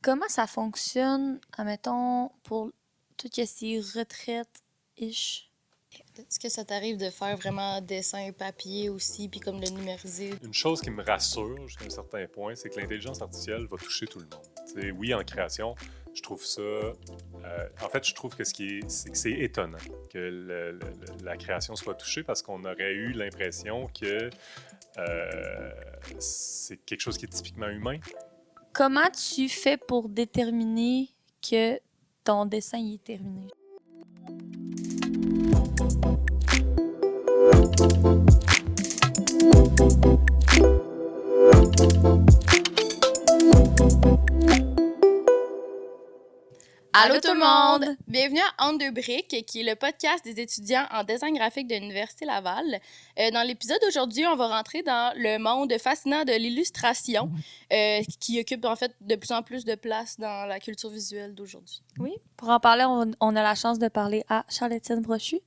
Comment ça fonctionne, admettons, pour tout ce qui est retraite-ish? Est-ce que ça t'arrive de faire vraiment dessin papier aussi, puis comme le numériser? Une chose qui me rassure jusqu'à un certain point, c'est que l'intelligence artificielle va toucher tout le monde. T'sais, oui, en création, je trouve ça. En fait, je trouve que c'est étonnant que la création soit touchée parce qu'on aurait eu l'impression que c'est quelque chose qui est typiquement humain. Comment tu fais pour déterminer que ton dessin il est terminé? Allô tout le monde! Bienvenue à Entre deux briques, qui est le podcast des étudiants en design graphique de l'Université Laval. Dans l'épisode d'aujourd'hui, on va rentrer dans le monde fascinant de l'illustration, qui occupe en fait de plus en plus de place dans la culture visuelle d'aujourd'hui. Oui. Pour en parler, on a la chance de parler à Charles-Étienne Brochu.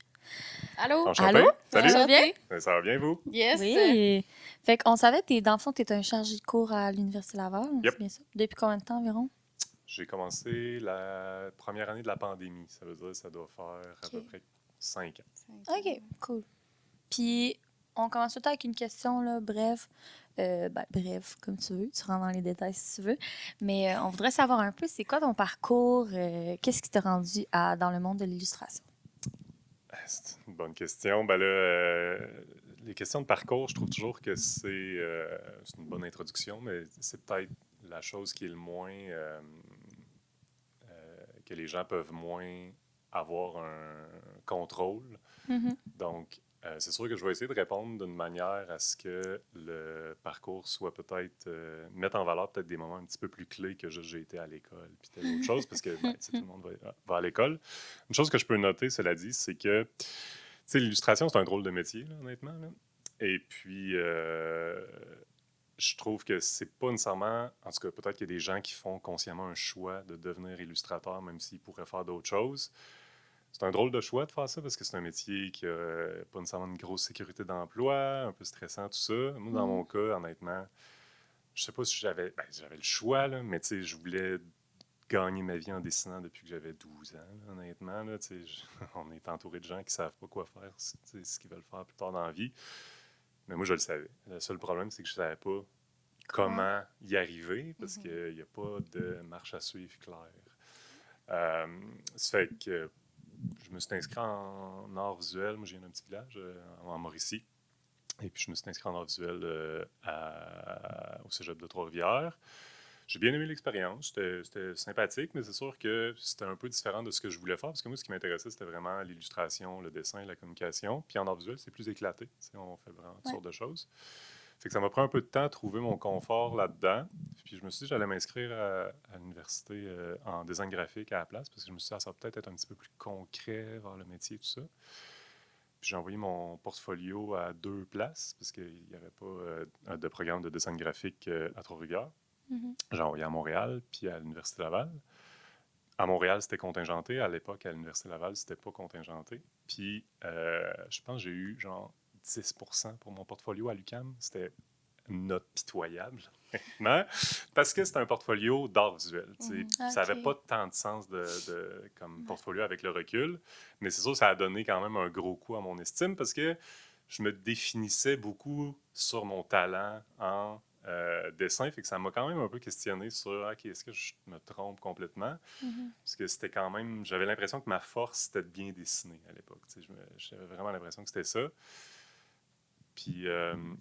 Allô? Enchanté. Allô? Salut. Ça va bien? Ça va bien, vous? Yes! Oui. Fait qu'on savait que dans le fond, tu es un chargé de cours à l'Université Laval. Yep. C'est bien ça? Depuis combien de temps environ? J'ai commencé la première année de la pandémie. Ça veut dire que ça doit faire à peu près 5 ans. OK, cool. Puis, on commence tout le temps avec une question, là, bref. Bref, comme tu veux. Tu rentres dans les détails si tu veux. Mais on voudrait savoir un peu, c'est quoi ton parcours? Qu'est-ce qui t'a rendu dans le monde de l'illustration? C'est une bonne question. Ben là, les questions de parcours, je trouve toujours que c'est une bonne introduction, mais c'est peut-être la chose qui est le moins... que les gens peuvent moins avoir un contrôle. Mm-hmm. Donc, c'est sûr que je vais essayer de répondre d'une manière à ce que le parcours soit peut-être... mettre en valeur peut-être des moments un petit peu plus clés que juste j'ai été à l'école, puis telle autre chose, parce que tout le monde va à l'école. Une chose que je peux noter, cela dit, c'est que l'illustration, c'est un drôle de métier, là, honnêtement. Là. Et puis, je trouve que c'est pas nécessairement... En tout cas, peut-être qu'il y a des gens qui font consciemment un choix de devenir illustrateur, même s'ils pourraient faire d'autres choses. C'est un drôle de choix de faire ça parce que c'est un métier qui n'a pas nécessairement une grosse sécurité d'emploi, un peu stressant, tout ça. Moi, dans mon cas, honnêtement, je sais pas si j'avais le choix, là, mais je voulais gagner ma vie en dessinant depuis que j'avais 12 ans, là, honnêtement. Là, on est entouré de gens qui ne savent pas quoi faire, ce qu'ils veulent faire plus tard dans la vie. Mais moi, je le savais. Le seul problème, c'est que je ne savais pas comment y arriver parce qu'il n'y a pas de marche à suivre claire. Ça fait que je me suis inscrit en art visuel. Moi, je viens d'un petit village en Mauricie. Et puis, je me suis inscrit en art visuel au cégep de Trois-Rivières. J'ai bien aimé l'expérience. C'était sympathique, mais c'est sûr que c'était un peu différent de ce que je voulais faire parce que moi, ce qui m'intéressait, c'était vraiment l'illustration, le dessin, la communication. Puis en art visuel, c'est plus éclaté. On fait vraiment toutes sortes de choses. Fait que ça m'a pris un peu de temps à trouver mon confort là-dedans. Puis je me suis dit que j'allais m'inscrire à l'université en design graphique à la place parce que je me suis dit que ça va peut-être être un petit peu plus concret vers le métier et tout ça. Puis j'ai envoyé mon portfolio à 2 places parce qu'il n'y avait pas de programme de design graphique à Trois-Rivières. Mm-hmm. J'ai envoyé à Montréal puis à l'Université Laval. À Montréal, c'était contingenté. À l'époque, à l'Université Laval, c'était pas contingenté. Puis je pense que j'ai eu genre 10% pour mon portfolio à l'UQAM. C'était une note pitoyable, parce que c'était un portfolio d'art visuel. Okay. Ça n'avait pas tant de sens comme portfolio avec le recul, mais c'est sûr que ça a donné quand même un gros coup à mon estime parce que je me définissais beaucoup sur mon talent en dessin, fait que ça m'a quand même un peu questionné sur OK, est-ce que je me trompe complètement? Parce que c'était quand même... J'avais l'impression que ma force, c'était de bien dessiner à l'époque. J'avais vraiment l'impression que c'était ça. Puis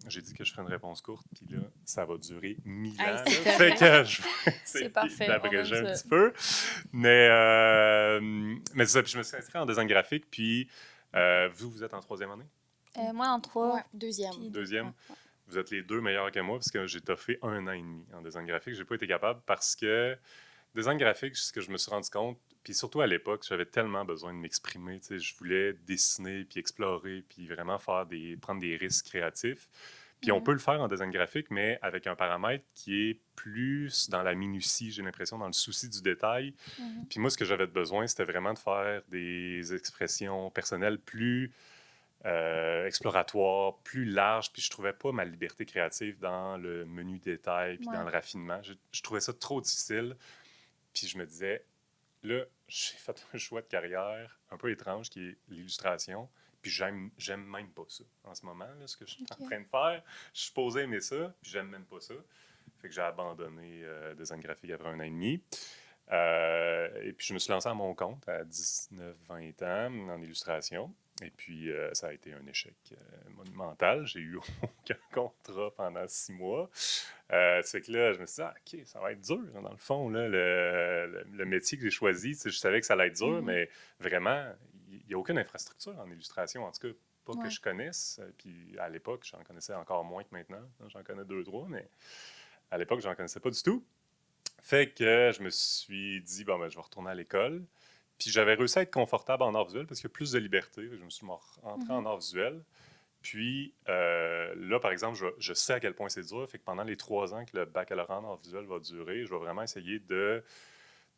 j'ai dit que je ferais une réponse courte, puis là, ça va durer 1000 ans. Fait que je vais essayer d'abréger un petit peu. Mais c'est ça, puis je me suis inscrit en design graphique, puis vous êtes en 3e année? Moi, en 3. Ouais, 2e. 2e. Ouais. Vous êtes les 2 meilleurs que moi, parce que j'ai toffé 1 an et demi en design graphique. J'ai pas été capable parce que design graphique, ce que je me suis rendu compte, puis surtout à l'époque, j'avais tellement besoin de m'exprimer. Je voulais dessiner, puis explorer, puis vraiment prendre des risques créatifs. Puis on peut le faire en design graphique, mais avec un paramètre qui est plus dans la minutie, j'ai l'impression, dans le souci du détail. Puis moi, ce que j'avais besoin, c'était vraiment de faire des expressions personnelles plus exploratoires, plus larges. Puis je trouvais pas ma liberté créative dans le menu détail, puis dans le raffinement. Je trouvais ça trop difficile. Puis je me disais, là, j'ai fait un choix de carrière un peu étrange qui est l'illustration. Puis j'aime même pas ça en ce moment, là, ce que je suis en train de faire. Je suis supposé aimer ça, puis j'aime même pas ça. Fait que j'ai abandonné design graphique après 1 an et demi. Et puis je me suis lancé à mon compte à 19-20 ans en illustration. Et puis ça a été un échec monumental. J'ai eu aucun contrat pendant 6 mois. C'est que là, je me suis dit, OK, ça va être dur, dans le fond, là, le métier que j'ai choisi. Je savais que ça allait être dur, mais vraiment, il n'y a aucune infrastructure en illustration, en tout cas, pas que je connaisse. Puis à l'époque, j'en connaissais encore moins que maintenant. J'en connais 2-3, mais à l'époque, j'en connaissais pas du tout. Fait que je me suis dit, bon, ben, je vais retourner à l'école. Puis j'avais réussi à être confortable en art visuel parce qu'il y a plus de liberté. Je me suis rentré en art visuel. Puis là, par exemple, je sais à quel point c'est dur. Fait que pendant les 3 ans que le baccalauréat en art visuel va durer, je vais vraiment essayer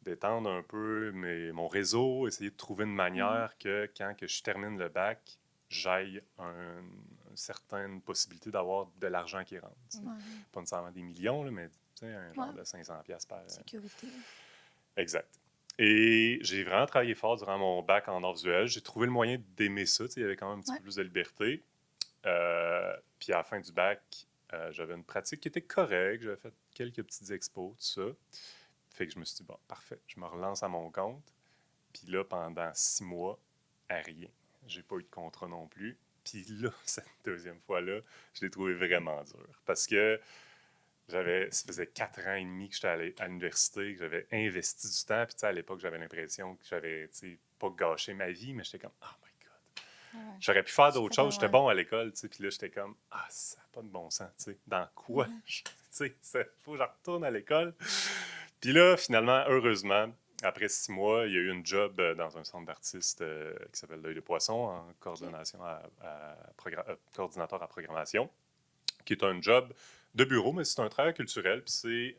d'étendre un peu mon réseau, essayer de trouver une manière que quand que je termine le bac, j'aille une certaine possibilité d'avoir de l'argent qui rentre. Pas nécessairement des millions, là, mais un genre de 500$ par... Sécurité. Exact. Et j'ai vraiment travaillé fort durant mon bac en arts visuels. J'ai trouvé le moyen d'aimer ça. Il y avait quand même un petit peu plus de liberté. Puis à la fin du bac, j'avais une pratique qui était correcte. J'avais fait quelques petites expos, tout ça. Fait que je me suis dit, bon, parfait, je me relance à mon compte. Puis là, pendant 6 mois, rien. J'ai pas eu de contrat non plus. Puis là, cette deuxième fois-là, je l'ai trouvé vraiment dur. Parce que ça faisait 4 ans et demi que j'étais allé à l'université, que j'avais investi du temps. Puis à l'époque, j'avais l'impression que j'avais pas gâché ma vie, mais j'étais comme, oh my God. J'aurais pu faire d'autres choses. J'étais bon à l'école, puis là, j'étais comme, ça n'a pas de bon sens. Dans quoi? Il faut que je retourne à l'école. Puis là, finalement, heureusement, après 6 mois, il y a eu une job dans un centre d'artistes qui s'appelle L'Œil de Poisson en coordination coordinateur à programmation, qui est un job de bureau, mais c'est un travail culturel. Puis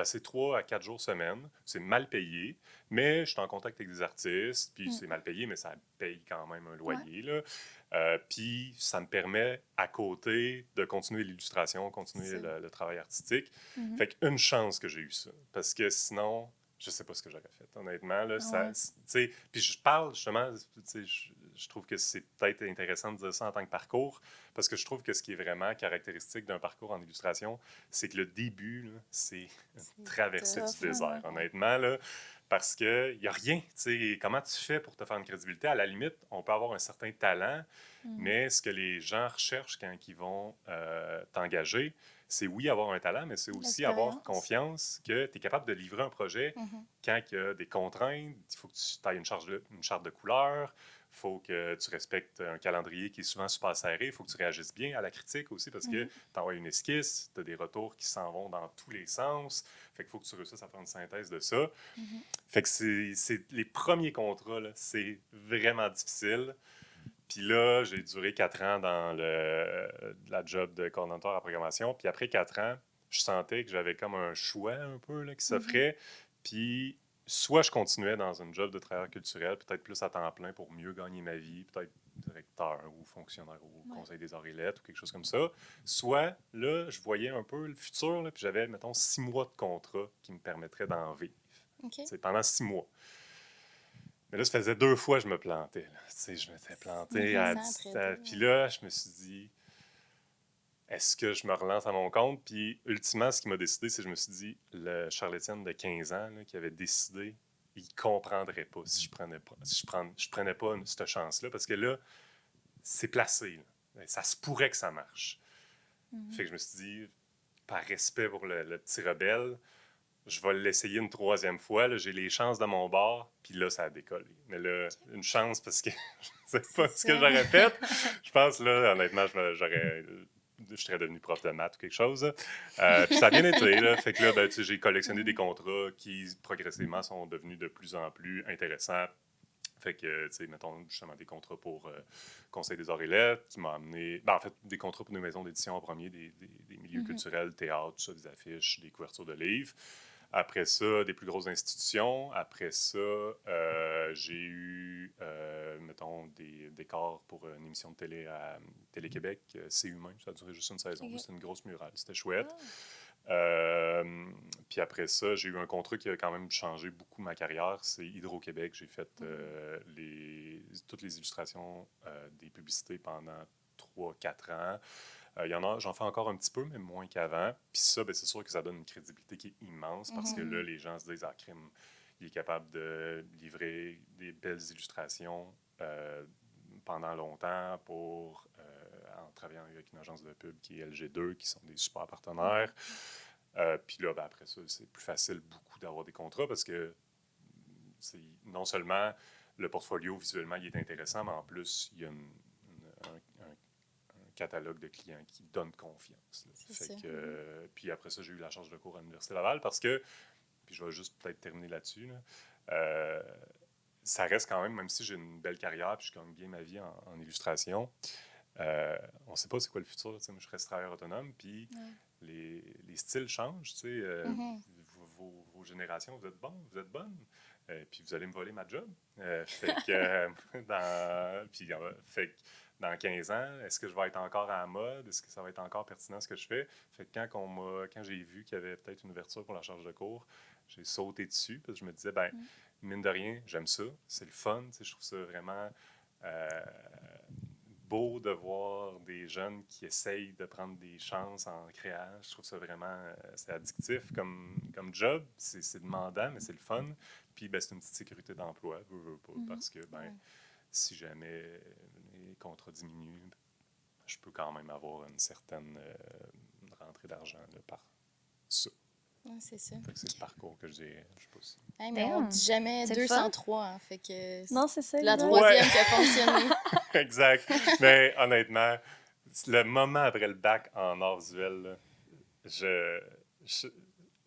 c'est 3 à 4 jours semaine. C'est mal payé, mais je suis en contact avec des artistes. Puis c'est mal payé, mais ça paye quand même un loyer. Là. Puis ça me permet, à côté, de continuer l'illustration, continuer le travail artistique. Fait qu'une chance que j'ai eu ça. Parce que sinon, je sais pas ce que j'aurais fait, honnêtement. Là, puis je parle, justement, je trouve que c'est peut-être intéressant de dire ça en tant que parcours, parce que je trouve que ce qui est vraiment caractéristique d'un parcours en illustration, c'est que le début, là, c'est une traversée du désert, honnêtement. Là, parce qu'il n'y a rien. Comment tu fais pour te faire une crédibilité? À la limite, on peut avoir un certain talent, mais ce que les gens recherchent quand ils vont t'engager, c'est oui, avoir un talent, mais c'est aussi avoir confiance que tu es capable de livrer un projet quand il y a des contraintes. Il faut que tu ailles une charte de couleurs. Il faut que tu respectes un calendrier qui est souvent super serré. Il faut que tu réagisses bien à la critique aussi parce que tu envoies une esquisse, tu as des retours qui s'en vont dans tous les sens. Fait qu'il faut que tu réussisses à faire une synthèse de ça. Fait que c'est les premiers contrats, là, c'est vraiment difficile. Puis là, j'ai duré 4 ans dans la job de coordinateur à programmation. Puis après 4 ans, je sentais que j'avais comme un choix un peu là, qui s'offrait. Puis soit je continuais dans une job de travailleur culturel, peut-être plus à temps plein pour mieux gagner ma vie, peut-être directeur ou fonctionnaire au Conseil des arts et lettres ou quelque chose comme ça. Soit là, je voyais un peu le futur, là, puis j'avais, mettons, 6 mois de contrat qui me permettraient d'en vivre. C'est pendant 6 mois. Mais là, ça faisait 2 fois que je me plantais. Je m'étais planté puis là, je me suis dit, est-ce que je me relance à mon compte? Puis, ultimement, ce qui m'a décidé, c'est que je me suis dit, le Charles-Étienne de 15 ans là, qui avait décidé, il ne comprendrait pas si je prenais pas, je prenais pas cette chance-là. Parce que là, c'est placé. Là. Ça se pourrait que ça marche. Fait que je me suis dit, par respect pour le petit rebelle, je vais l'essayer une 3e fois. Là, j'ai les chances de mon bord, puis là, ça a décollé. Mais là, une chance parce que je ne sais pas ce que j'aurais fait. Je pense, là, honnêtement, je serais devenu prof de maths ou quelque chose. Puis ça a bien été. Là. Fait que là, ben, j'ai collectionné des contrats qui, progressivement, sont devenus de plus en plus intéressants. Fait que, tu sais, mettons justement des contrats pour Conseil des arts et lettres, qui m'a amené... Ben, en fait, des contrats pour des maisons d'édition en premier, des milieux culturels, théâtre, tout ça, des affiches, des couvertures de livres. Après ça, des plus grosses institutions. Après ça, j'ai eu, mettons, des décors pour une émission de télé à Télé-Québec, C'est humain. Ça a duré juste une saison. C'était une grosse murale. C'était chouette. Puis après ça, j'ai eu un contrat qui a quand même changé beaucoup ma carrière. C'est Hydro-Québec. J'ai fait toutes les illustrations des publicités pendant 3-4 ans. J'en fais encore un petit peu, mais moins qu'avant. Puis ça, ben, c'est sûr que ça donne une crédibilité qui est immense parce que là, les gens se disent, ah, crime, il est capable de livrer des belles illustrations pendant longtemps en travaillant avec une agence de pub qui est LG2, qui sont des super partenaires. Puis là, ben, après ça, c'est plus facile beaucoup d'avoir des contrats parce que non seulement le portfolio visuellement il est intéressant, mais en plus, il y a un catalogue de clients qui donne confiance. Puis après ça, j'ai eu la charge de cours à l'Université Laval parce que, puis je vais juste peut-être terminer là-dessus, ça reste quand même si j'ai une belle carrière puis je gagne bien ma vie en illustration, on ne sait pas c'est quoi le futur. Moi, je reste travailleur autonome, puis les styles changent. Vos générations, vous êtes bons, vous êtes bonnes, puis vous allez me voler ma job. Fait que dans 15 ans, est-ce que je vais être encore à la mode? Est-ce que ça va être encore pertinent ce que je fais? Fait que quand j'ai vu qu'il y avait peut-être une ouverture pour la charge de cours, j'ai sauté dessus parce que je me disais, mine de rien, j'aime ça, c'est le fun. Je trouve ça vraiment beau de voir des jeunes qui essayent de prendre des chances en créant. Je trouve ça vraiment c'est addictif comme job. C'est demandant, mais c'est le fun. Puis c'est une petite sécurité d'emploi, veux pas, parce que si jamais les contrats diminuent, je peux quand même avoir une certaine rentrée d'argent par ça. C'est ça. C'est le parcours que je dirais. Je sais pas si... mais on ne dit jamais 203. Hein, fait que non, c'est ça. La troisième qui a fonctionné. Exact. Mais honnêtement, le moment après le bac en art visuel,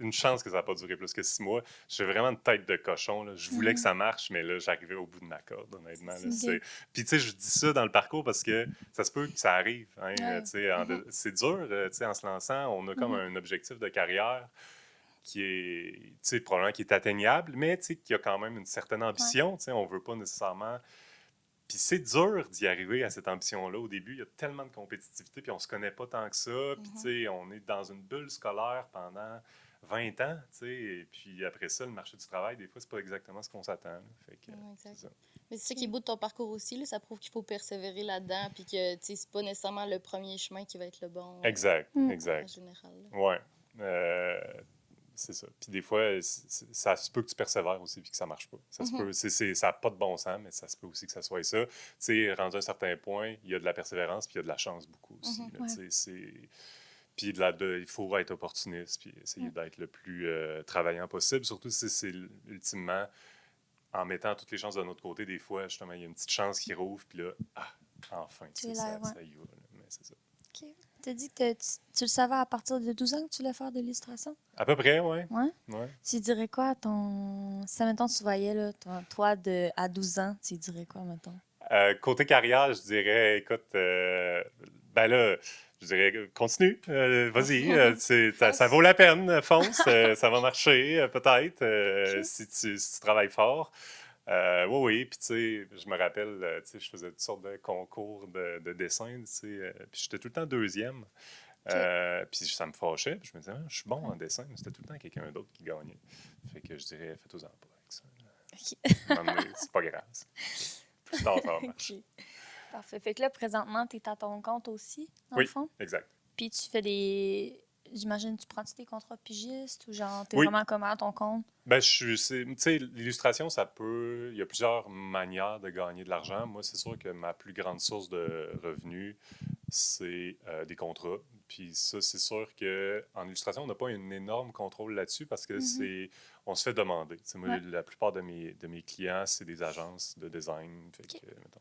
une chance que ça n'a pas duré plus que 6 mois. J'ai vraiment une tête de cochon. Là. Je voulais que ça marche, mais là, j'arrivais au bout de ma corde, honnêtement. Là. Puis, tu sais, je dis ça dans le parcours parce que ça se peut que ça arrive. Hein, c'est dur, en se lançant. On a comme un objectif de carrière qui est probablement qui est atteignable, mais qui a quand même une certaine ambition. On ne veut pas nécessairement... Puis c'est dur d'y arriver à cette ambition-là. Au début, il y a tellement de compétitivité, puis on ne se connaît pas tant que ça. Puis on est dans une bulle scolaire pendant 20 ans, et puis après ça, le marché du travail, des fois, c'est pas exactement ce qu'on s'attend. Fait que, c'est ça. Mais c'est ça qui est beau de ton parcours aussi, là, ça prouve qu'il faut persévérer là-dedans, puis que c'est pas nécessairement le premier chemin qui va être le bon. Exact. En général. Oui. C'est ça. Puis des fois, ça se peut que tu persévères aussi puis que ça marche pas. Ça se peut, ça n'a pas de bon sens, mais ça se peut aussi que ça soit ça. Tu sais, rendu à un certain point, il y a de la persévérance puis il y a de la chance beaucoup aussi. Puis il faut être opportuniste puis essayer d'être le plus travaillant possible. Surtout si c'est ultimement, en mettant toutes les chances de notre côté, des fois, justement, il y a une petite chance qui rouvre puis là, enfin, ça y va. Mais c'est ça. OK. Tu as dit que tu le savais à partir de 12 ans que tu voulais faire de l'illustration? À peu près, oui. Ouais. Tu dirais quoi à ton... Si, mettons, tu voyais, là, toi, à 12 ans, tu dirais quoi, mettons? Côté carrière, je dirais, écoute, là, je dirais, continue, vas-y, ça vaut la peine, fonce, ça va marcher, peut-être, si tu travailles fort. Oui, puis tu sais, je me rappelle, je faisais toutes sortes de concours de dessin, puis j'étais tout le temps deuxième. Puis ça me fâchait, puis je me disais, je suis bon en dessin, mais c'était tout le temps quelqu'un d'autre qui gagnait. Fait que je dirais, faites-en pas avec ça. C'est pas grave. Plus tard, ça va marcher. Parfait. Fait que là, présentement, tu es à ton compte aussi, dans le fond? Oui, exact. Puis tu fais des... J'imagine, tu prends-tu des contrats pigistes ou genre, t'es vraiment comment à ton compte? Tu sais, l'illustration, il y a plusieurs manières de gagner de l'argent. Moi, c'est sûr que ma plus grande source de revenus, c'est des contrats. Puis ça, c'est sûr qu'en illustration, on n'a pas un énorme contrôle là-dessus parce que on se fait demander. T'sais, moi, la plupart de mes clients, c'est des agences de design. Fait que, mettons,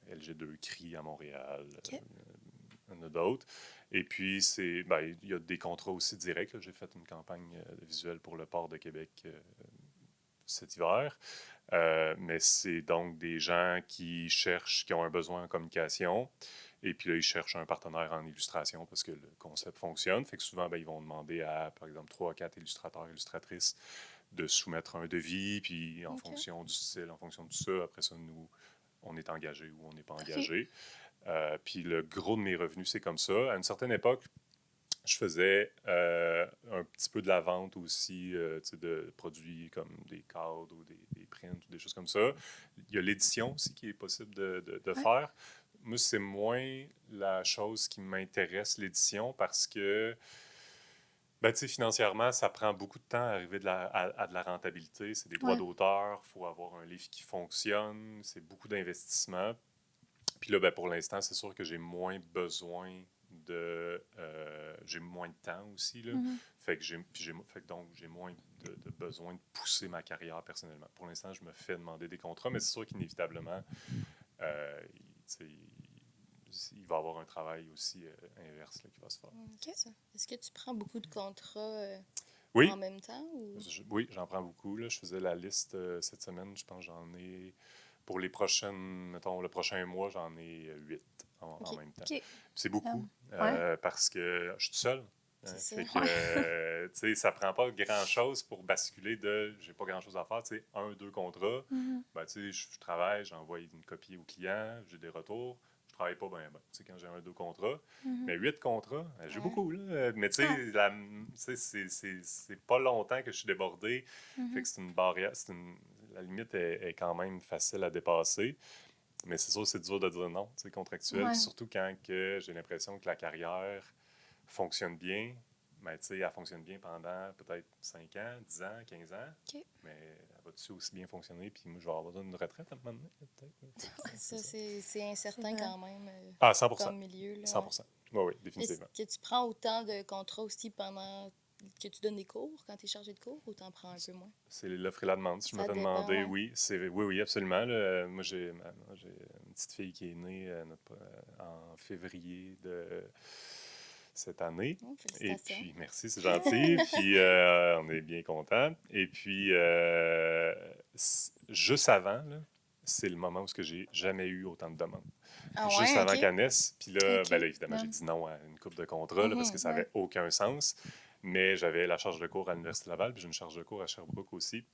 LG2 CRI à Montréal, il y en a d'autres. Et puis, il y a des contrats aussi directs. J'ai fait une campagne visuelle pour le port de Québec cet hiver. Mais c'est donc des gens qui ont un besoin en communication. Et puis là, ils cherchent un partenaire en illustration parce que le concept fonctionne. Fait que souvent, ils vont demander à, par exemple, 3 à 4 illustrateurs, illustratrices de soumettre un devis. Puis en fonction du style, en fonction de tout ça, après ça, nous, on est engagé ou on n'est pas engagé. Puis le gros de mes revenus, c'est comme ça. À une certaine époque, Je faisais un petit peu de la vente aussi, tu sais, de produits comme des cadres ou des prints ou des choses comme ça. Il y a l'édition aussi qui est possible de Ouais. faire. Moi, c'est moins la chose qui m'intéresse, l'édition, parce que, ben, tu sais, financièrement, ça prend beaucoup de temps à arriver à de la rentabilité. C'est des droits Ouais. d'auteur, il faut avoir un livre qui fonctionne, c'est beaucoup d'investissement. Puis là, ben, pour l'instant, c'est sûr que j'ai moins besoin j'ai moins de temps aussi, là. Mhm. Fait que donc, j'ai moins de besoin de pousser ma carrière personnellement. Pour l'instant, je me fais demander des contrats, mais c'est sûr qu'inévitablement, tu sais, il va y avoir un travail aussi inverse là, qui va se faire. C'est ça. Est-ce que tu prends beaucoup de contrats Oui, en même temps? Ou... oui, j'en prends beaucoup. Là. Je faisais la liste cette semaine. Je pense que j'en ai, pour les prochaines, mettons, le prochain mois, j'en ai 8 en même temps. OK. C'est beaucoup Ouais. parce que je suis tout seul. Hein. C'est Fait ça. que, tu sais, ça prend pas grand-chose pour basculer de j'ai pas grand-chose à faire, tu sais, 1, 2 contrats. Mhm. Ben, tu sais, je travaille, j'envoie une copie au client, j'ai des retours. Je travaille pas bien, tu sais, quand j'ai 1, 2 contrats. Mhm. Mais 8 contrats, j'ai Ouais. beaucoup, là. Mais tu Ah. sais, c'est pas longtemps que je suis débordé. Fait Mhm. que c'est une barrière, la limite est quand même facile à dépasser. Mais c'est sûr, c'est dur de dire non, tu sais, contractuel. Ouais. Puis surtout quand que j'ai l'impression que la carrière fonctionne bien. Mais tu sais, elle fonctionne bien pendant peut-être 5 ans, 10 ans, 15 ans. OK. Mais elle va-tu aussi bien fonctionner? Puis moi, je vais avoir besoin d'une retraite à un moment donné, peut-être. Fait que C'est ça, ça. c'est incertain C'est vrai. quand même Ah, 100 comme milieu. Là, 100 ouais. Oui, oui, Est-ce définitivement. que tu prends autant de contrats aussi pendant que tu donnes des cours, quand tu es chargé de cours, ou tu en prends un peu moins? C'est l'offre et la demande. Si je me Ça fais dépend, demander, ouais. oui, oui, absolument. Là. Moi, j'ai une petite fille qui est née en février de cette année. Oh, Et félicitations. puis, merci, c'est gentil. Puis, on est bien contents. Et puis, juste avant, là, c'est le moment où j'ai jamais eu autant de demandes. Ah Juste ouais, avant ok. qu'elle naisse. Puis là, Ok. ben là évidemment, j'ai Ouais. dit non à une couple de contrats là, parce que Mhm, ça Ouais. n'avait aucun sens. Mais j'avais la charge de cours à l'Université Laval, puis j'ai une charge de cours à Sherbrooke aussi.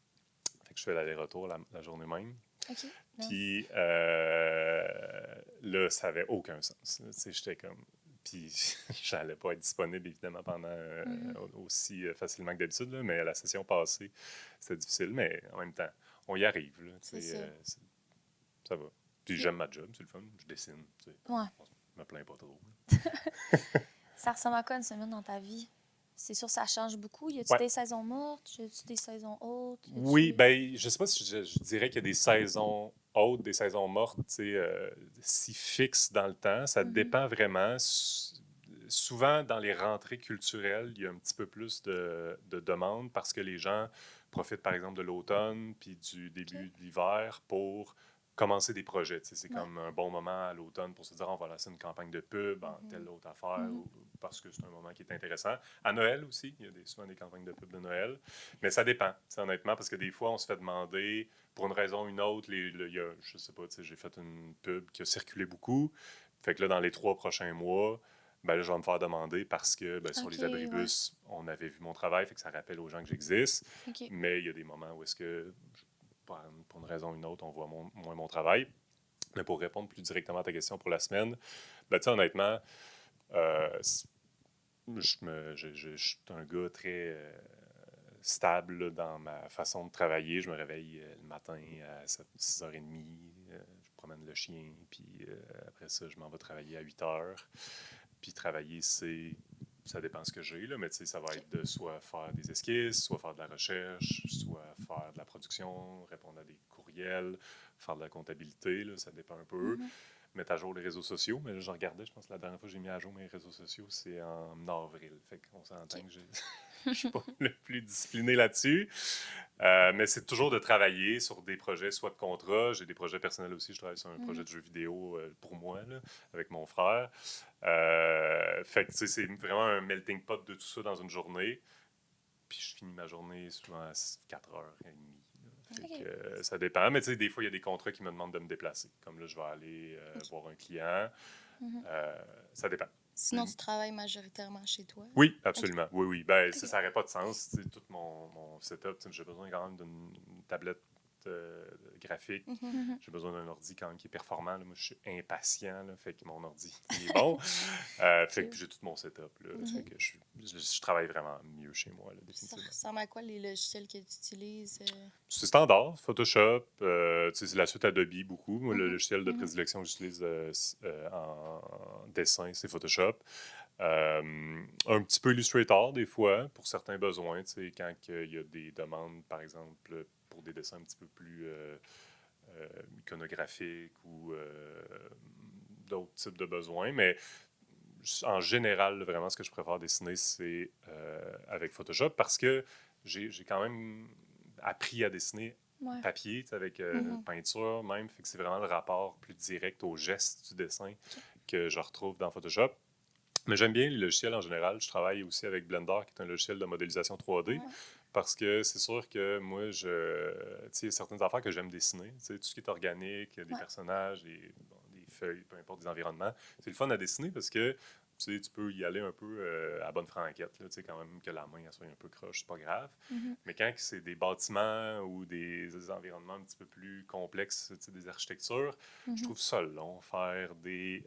Fait que je fais l'aller-retour la journée même. OK. Puis là, ça n'avait aucun sens. Tu sais, j'étais comme. Puis j'allais pas être disponible, évidemment, pendant aussi facilement que d'habitude, là, mais la session passée, c'était difficile, mais en même temps, on y arrive. Là, tu C'est sais, ça. ça va. Puis Puis- j'aime ma job, c'est le fun. Je dessine. Tu sais. Ouais. Je me plains pas trop. Là. Ça ressemble à quoi une semaine dans ta vie? C'est sûr, ça change beaucoup. Y a-tu Ouais. des saisons mortes? Y a-tu des saisons hautes? Y a-tu- Oui, ben, je sais pas si je dirais qu'il y a des saisons hautes, des saisons mortes, tu sais, si fixes dans le temps. Ça Mhm. dépend vraiment. Souvent, dans les rentrées culturelles, il y a un petit peu plus de demandes parce que les gens profitent, par exemple, de l'automne puis du début de l'hiver pour commencer des projets. Tu sais, c'est Ouais. comme un bon moment à l'automne pour se dire on va lancer une campagne de pub en telle autre affaire Mhm. ou parce que c'est un moment qui est intéressant. À Noël aussi, il y a souvent des campagnes de pub de Noël. Mais ça dépend, honnêtement, parce que des fois, on se fait demander, pour une raison ou une autre, je sais pas, j'ai fait une pub qui a circulé beaucoup. Fait que là, dans les 3 prochains mois, ben là, je vais me faire demander parce que ben, sur les Ok, abribus, on avait vu mon travail, fait que ça rappelle aux gens que j'existe. OK. Mais il y a des moments où est-ce que, pour une raison ou une autre, on voit moins mon travail. Mais pour répondre plus directement à ta question pour la semaine, ben, tu sais, honnêtement, je suis un gars très stable là, dans ma façon de travailler. Je me réveille le matin à 6h30, je promène le chien, puis après ça, je m'en vais travailler à 8h. Puis travailler, ça dépend ce que j'ai, là, mais tu sais, ça va être de soit faire des esquisses, soit faire de la recherche, soit faire de la production, répondre à des courriels, faire de la comptabilité, là, ça dépend un peu. Mhm. Mettre à jour les réseaux sociaux, mais là, je regardais, je pense que la dernière fois que j'ai mis à jour mes réseaux sociaux, c'est en avril. Fait qu'on s'entend que je suis pas le plus discipliné là-dessus. Mais c'est toujours de travailler sur des projets, soit de contrat. J'ai des projets personnels aussi. Je travaille sur un projet de jeu vidéo pour moi, là, avec mon frère. Fait que, tu sais, c'est vraiment un melting pot de tout ça dans une journée. Puis je finis ma journée souvent à 4h30. Fait que, ça dépend. Mais tu sais, des fois, il y a des contrats qui me demandent de me déplacer. Comme là, je vais aller voir un client. Mhm. Ça dépend. Sinon, tu travailles majoritairement chez toi? Oui, absolument. Oui. Ben, Ok. ça n'aurait pas de sens. Tout mon setup, j'ai besoin quand même d'une tablette graphique. Mhm. J'ai besoin d'un ordi quand même qui est performant. Là. Moi, je suis impatient, là, fait que mon ordi il est bon. Fait que j'ai tout mon setup. Là, fait que je travaille vraiment mieux chez moi, là, Ça définitivement. ressemble à quoi les logiciels que tu utilises? C'est standard, Photoshop, c'est la suite Adobe beaucoup. Moi, le Mhm. logiciel de prédilection que j'utilise en dessin, c'est Photoshop. Un petit peu Illustrator, des fois, pour certains besoins. Quand il y a des demandes, par exemple, pour des dessins un petit peu plus iconographiques ou d'autres types de besoins. Mais en général, vraiment, ce que je préfère dessiner, c'est avec Photoshop parce que j'ai quand même appris à dessiner Ouais. papier, avec peinture même. Fait que c'est vraiment le rapport plus direct au geste du dessin que je retrouve dans Photoshop. Mais j'aime bien les logiciels en général. Je travaille aussi avec Blender, qui est un logiciel de modélisation 3D. Ouais. Parce que c'est sûr que moi, il y a certaines affaires que j'aime dessiner. Tout ce qui est organique, des personnages, des feuilles, peu importe, des environnements. C'est le fun à dessiner parce que tu peux y aller un peu à bonne franquette. Là, quand même que la main elle soit un peu croche, c'est pas grave. Mais quand c'est des bâtiments ou des environnements un petit peu plus complexes, des architectures, je trouve ça long, faire des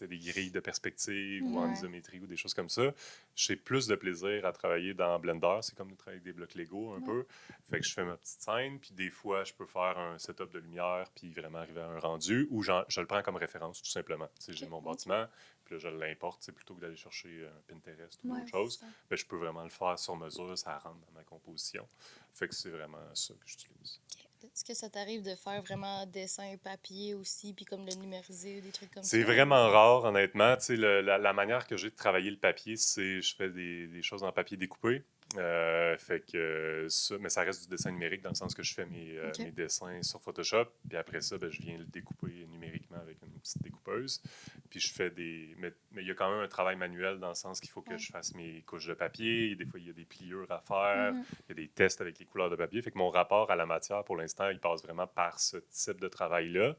grilles de perspective ou en isométrie ou des choses comme ça. J'ai plus de plaisir à travailler dans Blender. C'est comme de travailler avec des blocs Lego un peu. Fait que je fais ma petite scène, puis des fois, je peux faire un setup de lumière, puis vraiment arriver à un rendu, ou je le prends comme référence, tout simplement. J'ai mon bâtiment, puis là, je l'importe. C'est plutôt que d'aller chercher un Pinterest ou autre chose. Ben, je peux vraiment le faire sur mesure, ça rentre dans ma composition. Fait que c'est vraiment ça que j'utilise. Est-ce que ça t'arrive de faire vraiment dessin papier aussi, puis comme le numériser ou des trucs comme ça? C'est vraiment rare, honnêtement. La manière que j'ai de travailler le papier, c'est je fais des choses en papier découpé. Fait que mais ça reste du dessin numérique dans le sens que je fais mes dessins sur Photoshop. Puis après ça, ben, je viens le découper numériquement avec une petite découpeuse. Puis je fais mais il y a quand même un travail manuel dans le sens qu'il faut que je fasse mes couches de papier. Des fois, il y a des pliures à faire. Il y a des tests avec les couleurs de papier. Fait que mon rapport à la matière, pour l'instant, il passe vraiment par ce type de travail-là.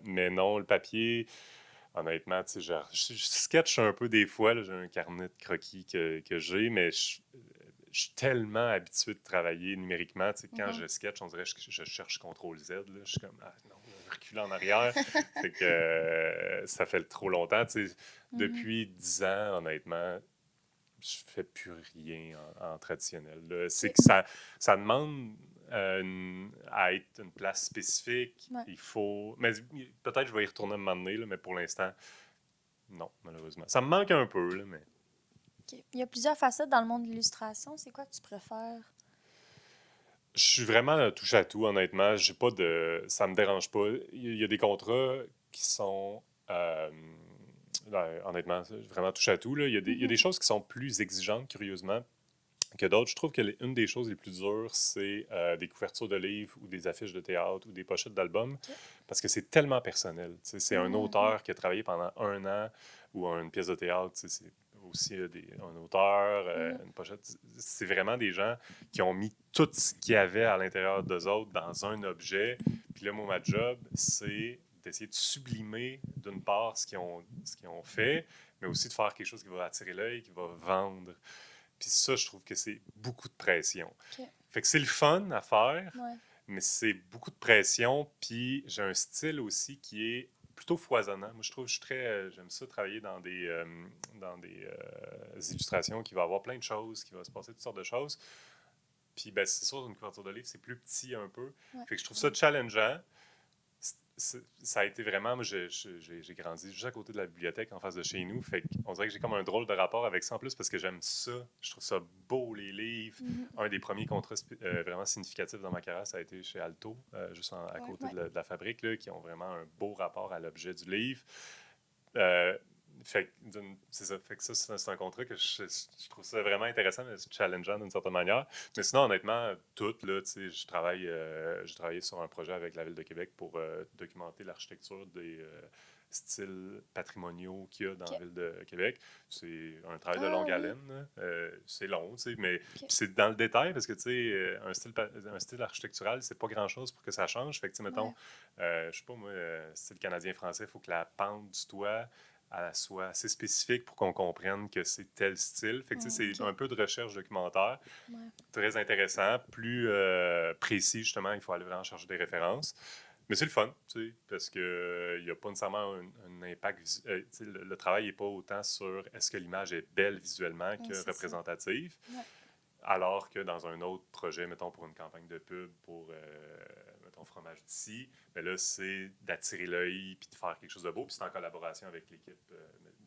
Mais non, le papier, honnêtement, je sketch un peu des fois. J'ai un carnet de croquis que j'ai, mais je suis tellement habitué de travailler numériquement. Quand je sketch, on dirait que je cherche CTRL-Z. Là, je suis comme, ah non, recule en arrière. Fait que ça fait trop longtemps. Depuis 10 ans, honnêtement, je fais plus rien en traditionnel. Là. C'est que ça demande à être une place spécifique. Il faut. Mais peut-être que je vais y retourner un moment donné, là, mais pour l'instant, non, malheureusement. Ça me manque un peu, là, mais. Okay. Il y a plusieurs facettes dans le monde de l'illustration. C'est quoi que tu préfères? Je suis vraiment touche à tout, honnêtement. J'ai pas de. Ça me dérange pas. Il y a des contrats qui sont. Honnêtement, vraiment touche à tout. Là. Il y a des choses qui sont plus exigeantes, curieusement, que d'autres. Je trouve que une des choses les plus dures, c'est des couvertures de livres ou des affiches de théâtre ou des pochettes d'albums, parce que c'est tellement personnel. C'est un auteur qui a travaillé pendant 1 an ou une pièce de théâtre. C'est aussi un auteur, une pochette. C'est vraiment des gens qui ont mis tout ce qu'il y avait à l'intérieur d'eux autres dans un objet. Puis là, moi, ma job, c'est d'essayer de sublimer, d'une part, ce qu'ils ont fait, mais aussi de faire quelque chose qui va attirer l'œil, qui va vendre. Puis ça, je trouve que c'est beaucoup de pression. Fait que c'est le fun à faire, mais c'est beaucoup de pression. Puis j'ai un style aussi qui est plutôt foisonnant. Moi, je trouve que j'aime ça travailler dans des illustrations qui va avoir plein de choses, qui va se passer toutes sortes de choses. Puis ben, c'est sûr, une couverture de livre, c'est plus petit un peu. Fait que je trouve ça challengeant. Ça a été vraiment... Moi, j'ai grandi juste à côté de la bibliothèque en face de chez nous. Fait qu'on dirait que j'ai comme un drôle de rapport avec ça en plus parce que j'aime ça. Je trouve ça beau, les livres. Un des premiers contrats vraiment significatifs dans ma carrière, ça a été chez Alto, juste à côté de la fabrique, là, qui ont vraiment un beau rapport à l'objet du livre. C'est ça. Fait que ça, c'est un contrat que je trouve ça vraiment intéressant, mais challengeant d'une certaine manière. Mais sinon, honnêtement, tout, là, j'ai travaillé sur un projet avec la Ville de Québec pour documenter l'architecture des styles patrimoniaux qu'il y a dans la Ville de Québec. C'est un travail de longue haleine. C'est long, mais c'est dans le détail parce que, un style architectural, c'est pas grand-chose pour que ça change. Fait que, mettons, je sais pas, moi, style canadien-français, il faut que la pente du toit soit assez spécifique pour qu'on comprenne que c'est tel style. Fait que, tu sais, c'est un peu de recherche documentaire, très intéressant, plus précis, justement, il faut aller vraiment chercher des références. Mais c'est le fun, tu sais, parce qu'il n'y a pas nécessairement un impact. Le travail n'est pas autant sur est-ce que l'image est belle visuellement que représentative. Alors que dans un autre projet, mettons pour une campagne de pub pour, mettons, Fromage d'ici, ben là, c'est d'attirer l'œil puis de faire quelque chose de beau. Puis c'est en collaboration avec l'équipe,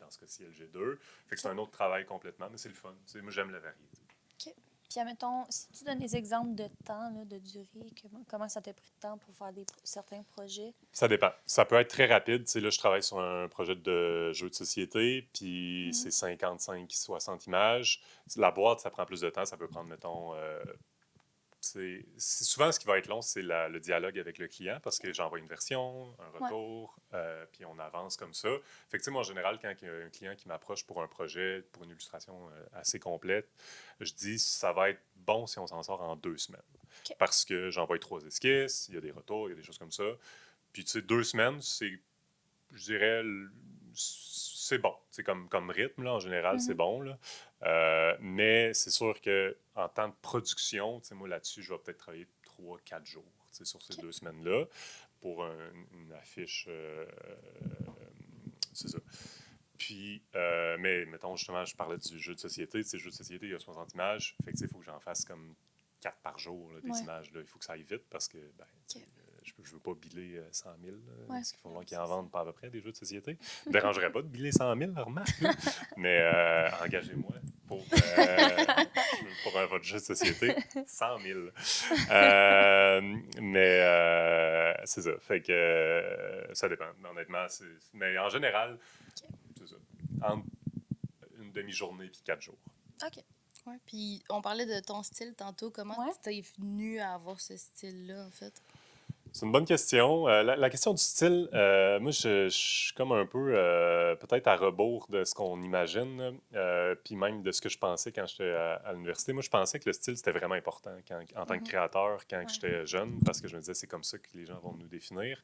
dans ce cas-ci, LG2. Fait que c'est un autre travail complètement, mais c'est le fun. Tu sais, moi, j'aime la variété. OK. Puis, admettons, si tu donnes des exemples de temps, là, de durée, comment ça t'a pris de temps pour faire certains projets? Ça dépend. Ça peut être très rapide. Tu sais, là, je travaille sur un projet de jeu de société, puis c'est 55-60 images. La boîte, ça prend plus de temps. Ça peut prendre, mettons... souvent, ce qui va être long, c'est le dialogue avec le client, parce que j'envoie une version, un retour, puis on avance comme ça. Fait que, tu sais, moi, en général, quand il y a un client qui m'approche pour un projet, pour une illustration assez complète, je dis ça va être bon si on s'en sort en 2 semaines. Okay. Parce que j'envoie 3 esquisses, il y a des retours, il y a des choses comme ça. Puis, tu sais, 2 semaines, c'est, je dirais, c'est bon. C'est comme rythme, là, en général, c'est bon, là. Mais c'est sûr qu'en temps de production, moi, là-dessus, je vais peut-être travailler 3-4 jours sur ces 2 semaines-là pour une affiche. C'est ça. Puis, mais mettons, justement, je parlais du jeu de société. Le jeu de société, il y a 60 images. Fait que, il faut que j'en fasse comme 4 par jour, là, des images. Là. Il faut que ça aille vite parce que je veux pas biller 100 000. Parce qu'il faut qu'ils en vendent pas à peu près des jeux de société. Ça ne me dérangerait pas de biller 100 000, remarque. Mais engagez-moi pour votre jeu de société. 100 000. Mais c'est ça. Fait que ça dépend. Honnêtement, mais en général, c'est ça. Entre une demi-journée et 4 jours. OK. Ouais, puis on parlait de ton style tantôt. Comment tu t'es venu à avoir ce style-là, en fait? C'est une bonne question. La question du style, moi, je suis comme un peu peut-être à rebours de ce qu'on imagine, puis même de ce que je pensais quand j'étais à l'université. Moi, je pensais que le style, c'était vraiment important en tant que créateur quand j'étais jeune, parce que je me disais, c'est comme ça que les gens vont nous définir.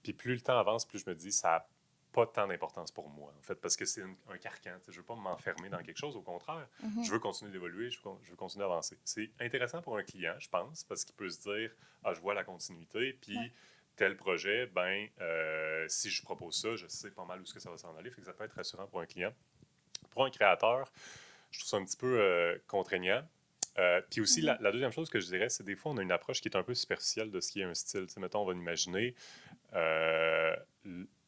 Puis plus le temps avance, plus je me dis, ça n'a pas tant d'importance pour moi, en fait, parce que c'est un carcan. Je ne veux pas m'enfermer dans quelque chose. Au contraire, je veux continuer d'évoluer, je veux continuer d'avancer. C'est intéressant pour un client, je pense, parce qu'il peut se dire, je vois la continuité, puis tel projet, si je propose ça, je sais pas mal où ça va s'en aller. Fait que ça peut être rassurant pour un client. Pour un créateur, je trouve ça un petit peu contraignant. Puis aussi, la deuxième chose que je dirais, c'est des fois, on a une approche qui est un peu superficielle de ce qui est un style. T'sais, mettons, on va imaginer...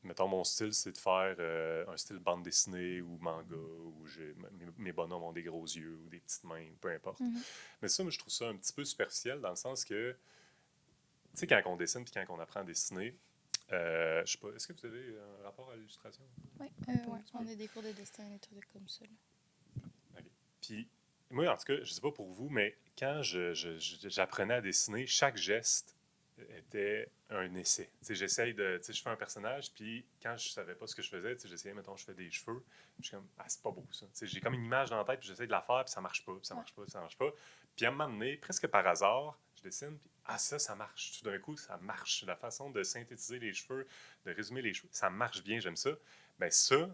mettons, mon style, c'est de faire un style bande dessinée ou manga, où mes bonhommes ont des gros yeux ou des petites mains, peu importe. Mais ça, moi, je trouve ça un petit peu superficiel dans le sens que, tu sais, quand on dessine puis quand on apprend à dessiner, je sais pas, est-ce que vous avez un rapport à l'illustration? Oui, on a des cours de dessin et trucs comme ça. OK. Puis, moi, en tout cas, je sais pas pour vous, mais quand j'apprenais à dessiner, chaque geste était un essai. Je fais un personnage, puis quand je savais pas ce que je faisais, j'essayais, mettons, je fais des cheveux, puis je suis comme, c'est pas beau ça. J'ai comme une image dans la tête, puis j'essaie de la faire, puis ça marche pas, puis ça marche pas, puis ça marche pas. Puis à un moment donné, presque par hasard, je dessine, puis ça marche. Tout d'un coup, ça marche. La façon de synthétiser les cheveux, de résumer les cheveux, ça marche bien, j'aime ça. Bien ça,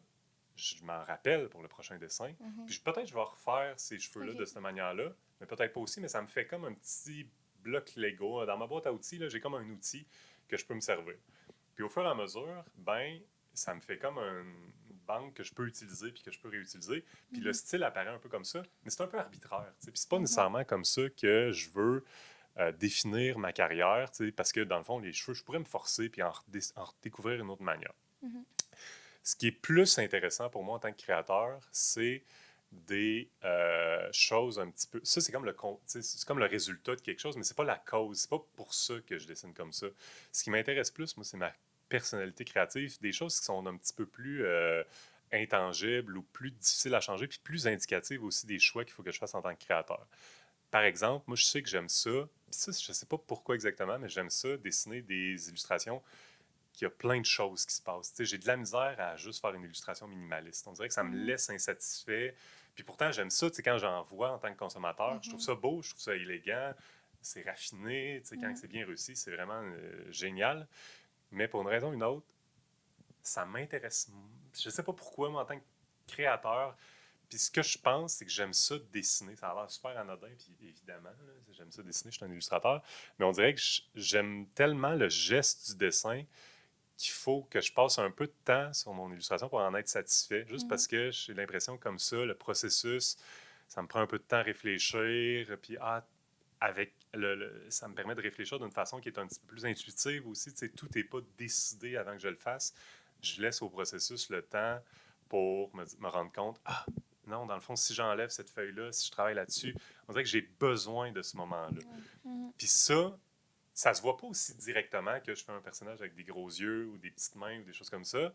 je m'en rappelle pour le prochain dessin. Puis peut-être je vais refaire ces cheveux-là de cette manière-là, mais peut-être pas aussi, mais ça me fait comme un petit bloc Lego. Dans ma boîte à outils, là, j'ai comme un outil que je peux me servir. Puis au fur et à mesure, ça me fait comme une banque que je peux utiliser puis que je peux réutiliser. Puis le style apparaît un peu comme ça, mais c'est un peu arbitraire. Puis c'est pas nécessairement comme ça que je veux définir ma carrière, parce que dans le fond, les cheveux, je pourrais me forcer puis en découvrir une autre manière. Ce qui est plus intéressant pour moi en tant que créateur, c'est des choses un petit peu... Ça, c'est comme le résultat de quelque chose, mais c'est pas la cause. C'est pas pour ça que je dessine comme ça. Ce qui m'intéresse plus, moi, c'est ma personnalité créative, des choses qui sont un petit peu plus intangibles ou plus difficiles à changer, puis plus indicatives aussi des choix qu'il faut que je fasse en tant que créateur. Par exemple, moi, je sais que j'aime ça, puis ça, je sais pas pourquoi exactement, mais j'aime ça, dessiner des illustrations qu'il y a plein de choses qui se passent. J'ai de la misère à juste faire une illustration minimaliste. On dirait que ça me laisse insatisfait. Puis pourtant, j'aime ça, quand j'en vois en tant que consommateur. Je trouve ça beau, je trouve ça élégant, c'est raffiné. Quand c'est bien réussi, c'est vraiment génial. Mais pour une raison ou une autre, ça m'intéresse. Je sais pas pourquoi, moi, en tant que créateur. Puis ce que je pense, c'est que j'aime ça dessiner. Ça a l'air super anodin, puis évidemment, là, j'aime ça dessiner, je suis un illustrateur. Mais on dirait que j'aime tellement le geste du dessin qu'il faut que je passe un peu de temps sur mon illustration pour en être satisfait. Juste parce que j'ai l'impression que comme ça, le processus, ça me prend un peu de temps à réfléchir. Puis avec ça me permet de réfléchir d'une façon qui est un petit peu plus intuitive aussi. Tu sais, tout n'est pas décidé avant que je le fasse. Je laisse au processus le temps pour me rendre compte, non, dans le fond, si j'enlève cette feuille-là, si je travaille là-dessus, on dirait que j'ai besoin de ce moment-là. Puis ça se voit pas aussi directement que je fais un personnage avec des gros yeux ou des petites mains ou des choses comme ça.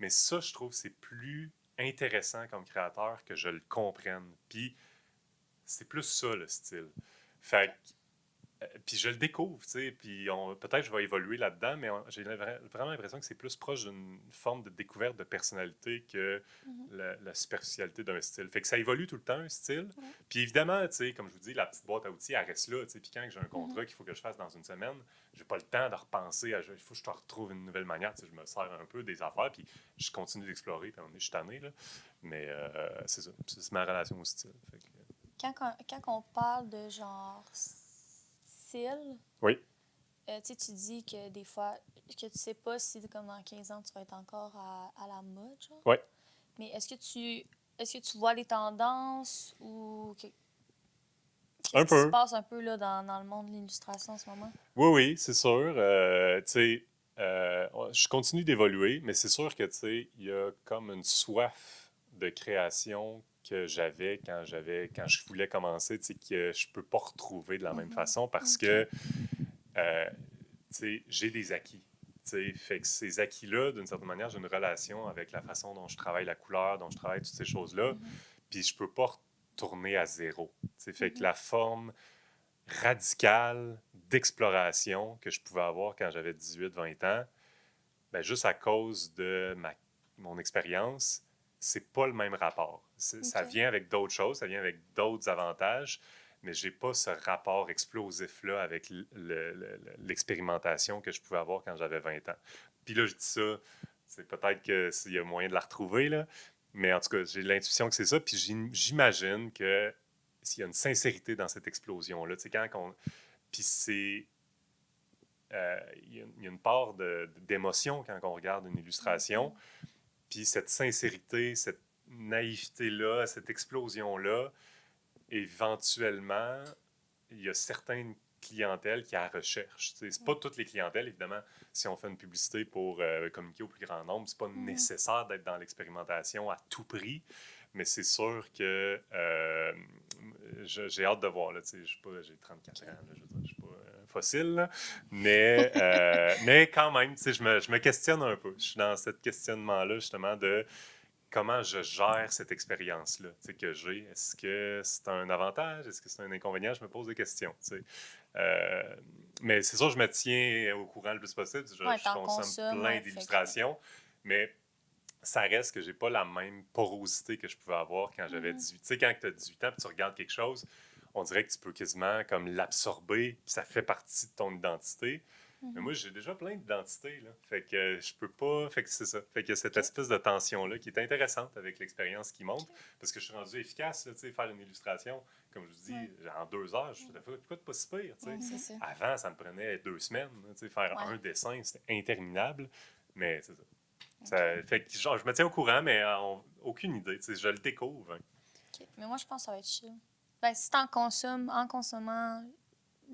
Mais ça, je trouve, c'est plus intéressant comme créateur que je le comprenne. Puis c'est plus ça, le style. Fait que puis je le découvre, tu sais, puis peut-être je vais évoluer là-dedans, mais j'ai vraiment l'impression que c'est plus proche d'une forme de découverte de personnalité que la superficialité d'un style. Fait que ça évolue tout le temps, un style. Puis évidemment, tu sais, comme je vous dis, la petite boîte à outils, elle reste là, tu sais, puis quand j'ai un contrat qu'il faut que je fasse dans une semaine, j'ai pas le temps de repenser à, il faut que je te retrouve une nouvelle manière, tu sais, je me sers un peu des affaires, puis je continue d'explorer, puis je suis tanné, là. Mais c'est ça, c'est ma relation au style. Fait que, Quand on parle de genre style, oui. tu dis que des fois, que tu sais pas si comme dans 15 ans, tu vas être encore à la mode, genre. Oui. Mais est-ce que tu vois les tendances ou qu'est-ce qui se passe un peu là, dans le monde de l'illustration en ce moment? Oui, c'est sûr. Tu sais, je continue d'évoluer, mais c'est sûr que, tu sais, il y a comme une soif de création que j'avais quand je voulais commencer, tu sais, que je peux pas retrouver de la même façon parce que, tu sais, j'ai des acquis. Tu sais, fait que ces acquis-là, d'une certaine manière, j'ai une relation avec la façon dont je travaille la couleur, dont je travaille toutes ces choses-là, puis je peux pas retourner à zéro. Tu sais, fait que la forme radicale d'exploration que je pouvais avoir quand j'avais 18-20 ans, ben juste à cause de mon expérience, c'est pas le même rapport. Ça vient avec d'autres choses, ça vient avec d'autres avantages, mais j'ai pas ce rapport explosif-là avec l'expérimentation que je pouvais avoir quand j'avais 20 ans. Puis là, je dis ça, c'est peut-être qu'il y a moyen de la retrouver, là, mais en tout cas, j'ai l'intuition que c'est ça, puis j'imagine que s'il y a une sincérité dans cette explosion-là, tu sais, puis c'est... il y a une part d'émotion quand on regarde une illustration. Puis cette sincérité, cette naïveté-là, cette explosion-là, éventuellement, il y a certaines clientèles qui la recherchent. C'est pas toutes les clientèles, évidemment. Si on fait une publicité pour communiquer au plus grand nombre, c'est pas nécessaire d'être dans l'expérimentation à tout prix. Mais c'est sûr que j'ai hâte de voir. Là, j'ai 34 ans, là, je veux dire, je suis pas fossile, là, mais quand même, je me questionne un peu. Je suis dans ce questionnement-là, justement, de comment je gère cette expérience-là que j'ai. Est-ce que c'est un avantage? Est-ce que c'est un inconvénient? Je me pose des questions. Mais c'est sûr, je me tiens au courant le plus possible. Je consomme plein d'illustrations, mais ça reste que j'ai pas la même porosité que je pouvais avoir quand j'avais 18. Tu sais, quand tu as 18 ans et tu regardes quelque chose, on dirait que tu peux quasiment comme l'absorber, puis ça fait partie de ton identité. Mais moi, j'ai déjà plein d'identités, là. Fait que je peux pas... Fait que c'est ça. Fait que cette espèce de tension-là qui est intéressante avec l'expérience qui monte, parce que je suis rendu efficace, là, tu sais, faire une illustration, comme je vous dis, en 2 heures, je fais pourquoi pas si pire, tu sais. Avant, ça me prenait 2 semaines, tu sais, faire un dessin, c'était interminable, mais c'est ça. Fait que genre, je me tiens au courant, mais aucune idée. Je le découvre. Hein. Okay. Mais moi, je pense que ça va être chill. Ben, si tu en consommant,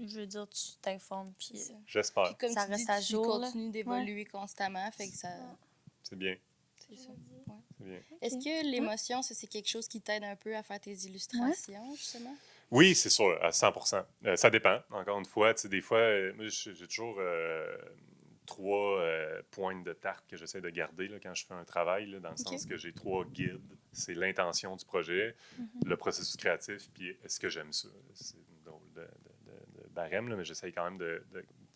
je veux dire, tu t'informes. Puis, j'espère. Puis comme ça tu reste dis, à jour. Tu continues d'évoluer constamment. Fait que ça... C'est bien. C'est ça. Ouais. C'est bien. Okay. Est-ce que l'émotion, c'est quelque chose qui t'aide un peu à faire tes illustrations, justement? Oui, c'est sûr, à 100%. Ça dépend. Encore une fois, des fois, moi, j'ai toujours 3 pointes de tarte que j'essaie de garder là, quand je fais un travail, là, dans le sens que j'ai 3 guides. C'est l'intention du projet, le processus créatif, puis est-ce que j'aime ça? C'est une drôle de barème, là, mais j'essaie quand même de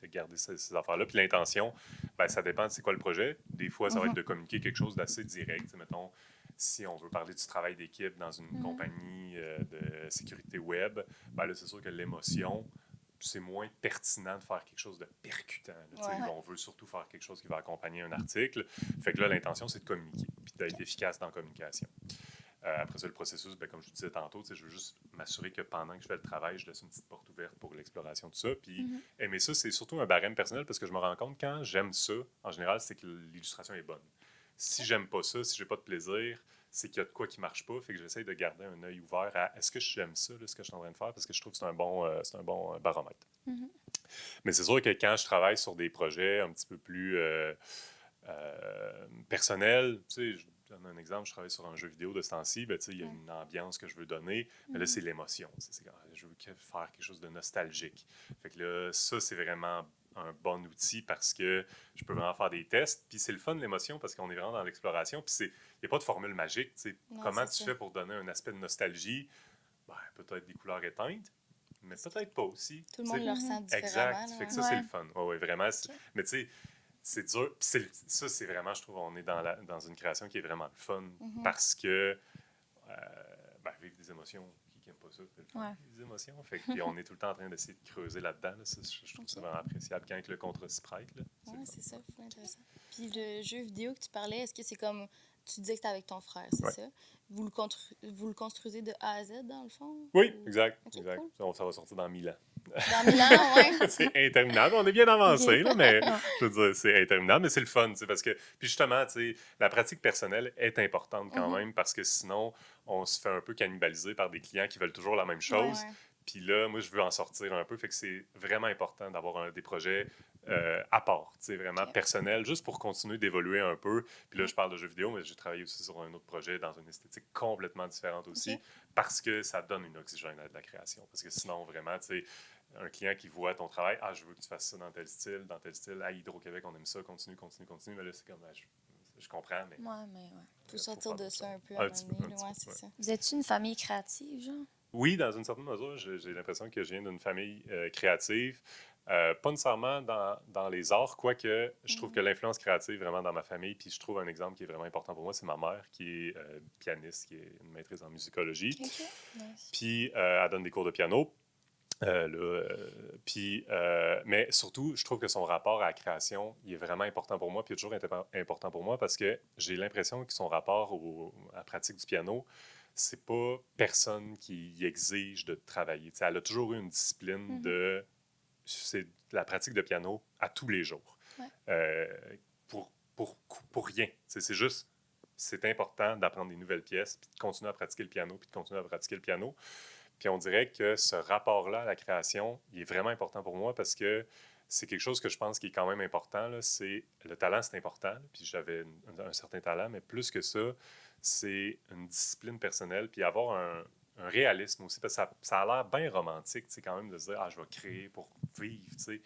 garder ces affaires-là. Puis l'intention, ben, ça dépend de c'est quoi le projet. Des fois, ça va être de communiquer quelque chose d'assez direct. Mettons, si on veut parler du travail d'équipe dans une compagnie de sécurité web, ben là, c'est sûr que l'émotion c'est moins pertinent de faire quelque chose de percutant. Là, Ouais. On veut surtout faire quelque chose qui va accompagner un article. Fait que là, l'intention, c'est de communiquer, puis d'être efficace dans la communication. Après ça, le processus, comme je disais tantôt, je veux juste m'assurer que pendant que je fais le travail, je laisse une petite porte ouverte pour l'exploration de ça. Puis aimer ça, c'est surtout un barème personnel parce que je me rends compte quand j'aime ça, en général, c'est que l'illustration est bonne. Si j'aime pas ça, si j'ai pas de plaisir, c'est qu'il y a de quoi qui marche pas. Fait que j'essaie de garder un œil ouvert à est-ce que j'aime ça, là, ce que je suis en train de faire, parce que je trouve que c'est un bon baromètre. Mais c'est sûr que quand je travaille sur des projets un petit peu plus personnels, tu sais, je donne un exemple, je travaille sur un jeu vidéo de ce temps-ci, il y a une ambiance que je veux donner, mais là, c'est l'émotion. Je veux faire quelque chose de nostalgique. Fait que là, ça, c'est vraiment un bon outil parce que je peux vraiment faire des tests. Puis c'est le fun, l'émotion, parce qu'on est vraiment dans l'exploration. Puis il n'y a pas de formule magique. Non, comment c'est tu ça. fais pour donner un aspect de nostalgie? Peut-être des couleurs éteintes, mais peut-être pas aussi. Tout le monde le ressent différemment. Exact. Là, Fait que ça, ouais. c'est le fun. Ouais, vraiment. Mais tu sais, c'est dur. Puis ça, c'est vraiment, je trouve, on est dans une création qui est vraiment le fun parce que vivre des émotions, qui n'aime pas ça, c'est le fun, Ouais. des émotions. Fait que, puis on est tout le temps en train d'essayer de creuser là-dedans. Là. Ça, je trouve ça vraiment appréciable quand le contrat s'y prête. Là. Oui, c'est ça, c'est intéressant. Puis le jeu vidéo que tu parlais, est-ce que c'est comme. Tu disais que c'était avec ton frère, c'est Ouais. ça? Vous le construisez de A à Z, dans le fond? Oui, Ou- exact. Ok, exact. cool. Ça va sortir dans 1000 ans. Dans Milan, oui. C'est interminable. On est bien avancé, là, mais Ouais. je veux dire, c'est interminable, mais c'est le fun, parce que, puis justement, la pratique personnelle est importante quand même, parce que sinon, on se fait un peu cannibaliser par des clients qui veulent toujours la même chose. Ouais. Puis là, moi, je veux en sortir un peu, fait que c'est vraiment important d'avoir des projets à part, vraiment Ok. personnels, juste pour continuer d'évoluer un peu. Puis là, je parle de jeux vidéo, mais j'ai travaillé aussi sur un autre projet dans une esthétique complètement différente aussi, Ok. parce que ça donne une oxygène à de la création. Parce que sinon, vraiment, tu sais, un client qui voit ton travail, je veux que tu fasses ça dans tel style, à Hydro-Québec, on aime ça, continue. Mais là, c'est comme, je comprends, mais. Ouais, mais ouais. Faut sortir faire de d'autres ça un choses. peu à un petit moment peu, donné. un petit Ouais, peu, c'est ouais. ça. Vous êtes une famille créative, genre? Oui, dans une certaine mesure, j'ai l'impression que je viens d'une famille créative. Pas nécessairement dans les arts, quoique je trouve que l'influence créative vraiment dans ma famille, puis je trouve un exemple qui est vraiment important pour moi, c'est ma mère qui est pianiste, qui est une maîtrise en musicologie. OK. Nice. Puis elle donne des cours de piano. Mais surtout, je trouve que son rapport à la création, il est vraiment important pour moi, puis il est toujours important pour moi parce que j'ai l'impression que son rapport à la pratique du piano, c'est pas personne qui y exige de travailler. T'sais, elle a toujours eu une discipline c'est la pratique de piano à tous les jours. Ouais. Pour rien. C'est juste, c'est important d'apprendre des nouvelles pièces, puis de continuer à pratiquer le piano, puis de continuer à pratiquer le piano. Puis on dirait que ce rapport-là à la création, il est vraiment important pour moi parce que c'est quelque chose que je pense qui est quand même important. Là. Le talent, c'est important. Puis j'avais un certain talent, mais plus que ça, c'est une discipline personnelle. Puis avoir un réalisme aussi, parce que ça a l'air bien romantique, quand même, de se dire « je vais créer pour vivre. » Ouais.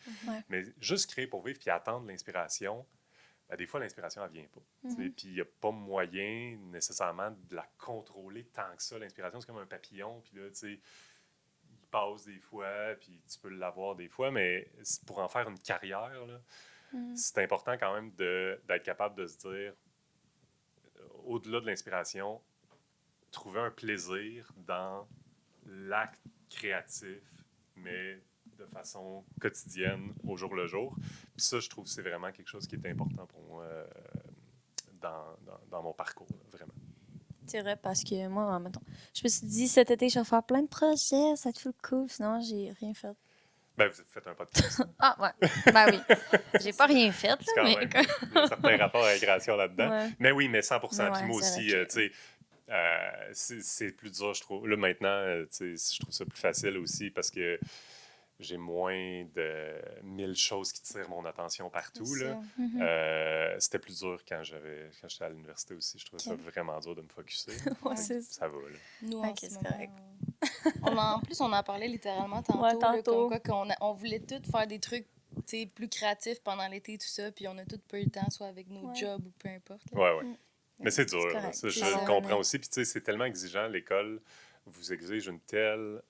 Mais juste créer pour vivre puis attendre l'inspiration, des fois, l'inspiration, elle vient pas. Puis il n'y a pas moyen nécessairement de la contrôler tant que ça. L'inspiration, c'est comme un papillon. Puis là, il passe des fois, puis tu peux l'avoir des fois. Mais pour en faire une carrière, là, c'est important quand même d'être capable de se dire, au-delà de l'inspiration, trouver un plaisir dans l'acte créatif, mais de façon quotidienne, au jour le jour. Puis ça, je trouve que c'est vraiment quelque chose qui est important pour moi dans mon parcours, là, vraiment. C'est vrai, parce que moi, mettons, je me suis dit, cet été, je vais faire plein de projets, ça te fait cool. Sinon, j'ai rien fait. Vous faites un podcast. Ah, ouais. Ben oui. J'ai pas rien fait, là, C'est quand mais... même, il y a certains rapports à la création là-dedans. Ouais. Mais oui, mais 100%. Mais ouais, Puis moi c'est aussi, vrai tu sais, c'est plus dur, je trouve. Là, maintenant, tu sais, je trouve ça plus facile aussi parce que j'ai moins de 1000 choses qui tirent mon attention partout. C'est Là. Mhm. C'était plus dur quand j'étais à l'université aussi. Je trouvais ça vraiment dur de me focusser. Ouais, c'est ça. Ça va, là. Nous, en Ok, ce c'est moment, correct. en plus, on en parlait littéralement tantôt. Ouais, Là, tantôt. comme quoi on voulait tous faire des trucs plus créatifs pendant l'été, tout ça, puis on a tous peu le temps, soit avec nos Ouais. jobs ou peu importe. Là. Ouais, ouais. Mm. Mais c'est dur. C'est Là. correct. Ça, je C'est le ça. comprends aussi. Puis, tu sais, c'est tellement exigeant, l'école vous exige une telle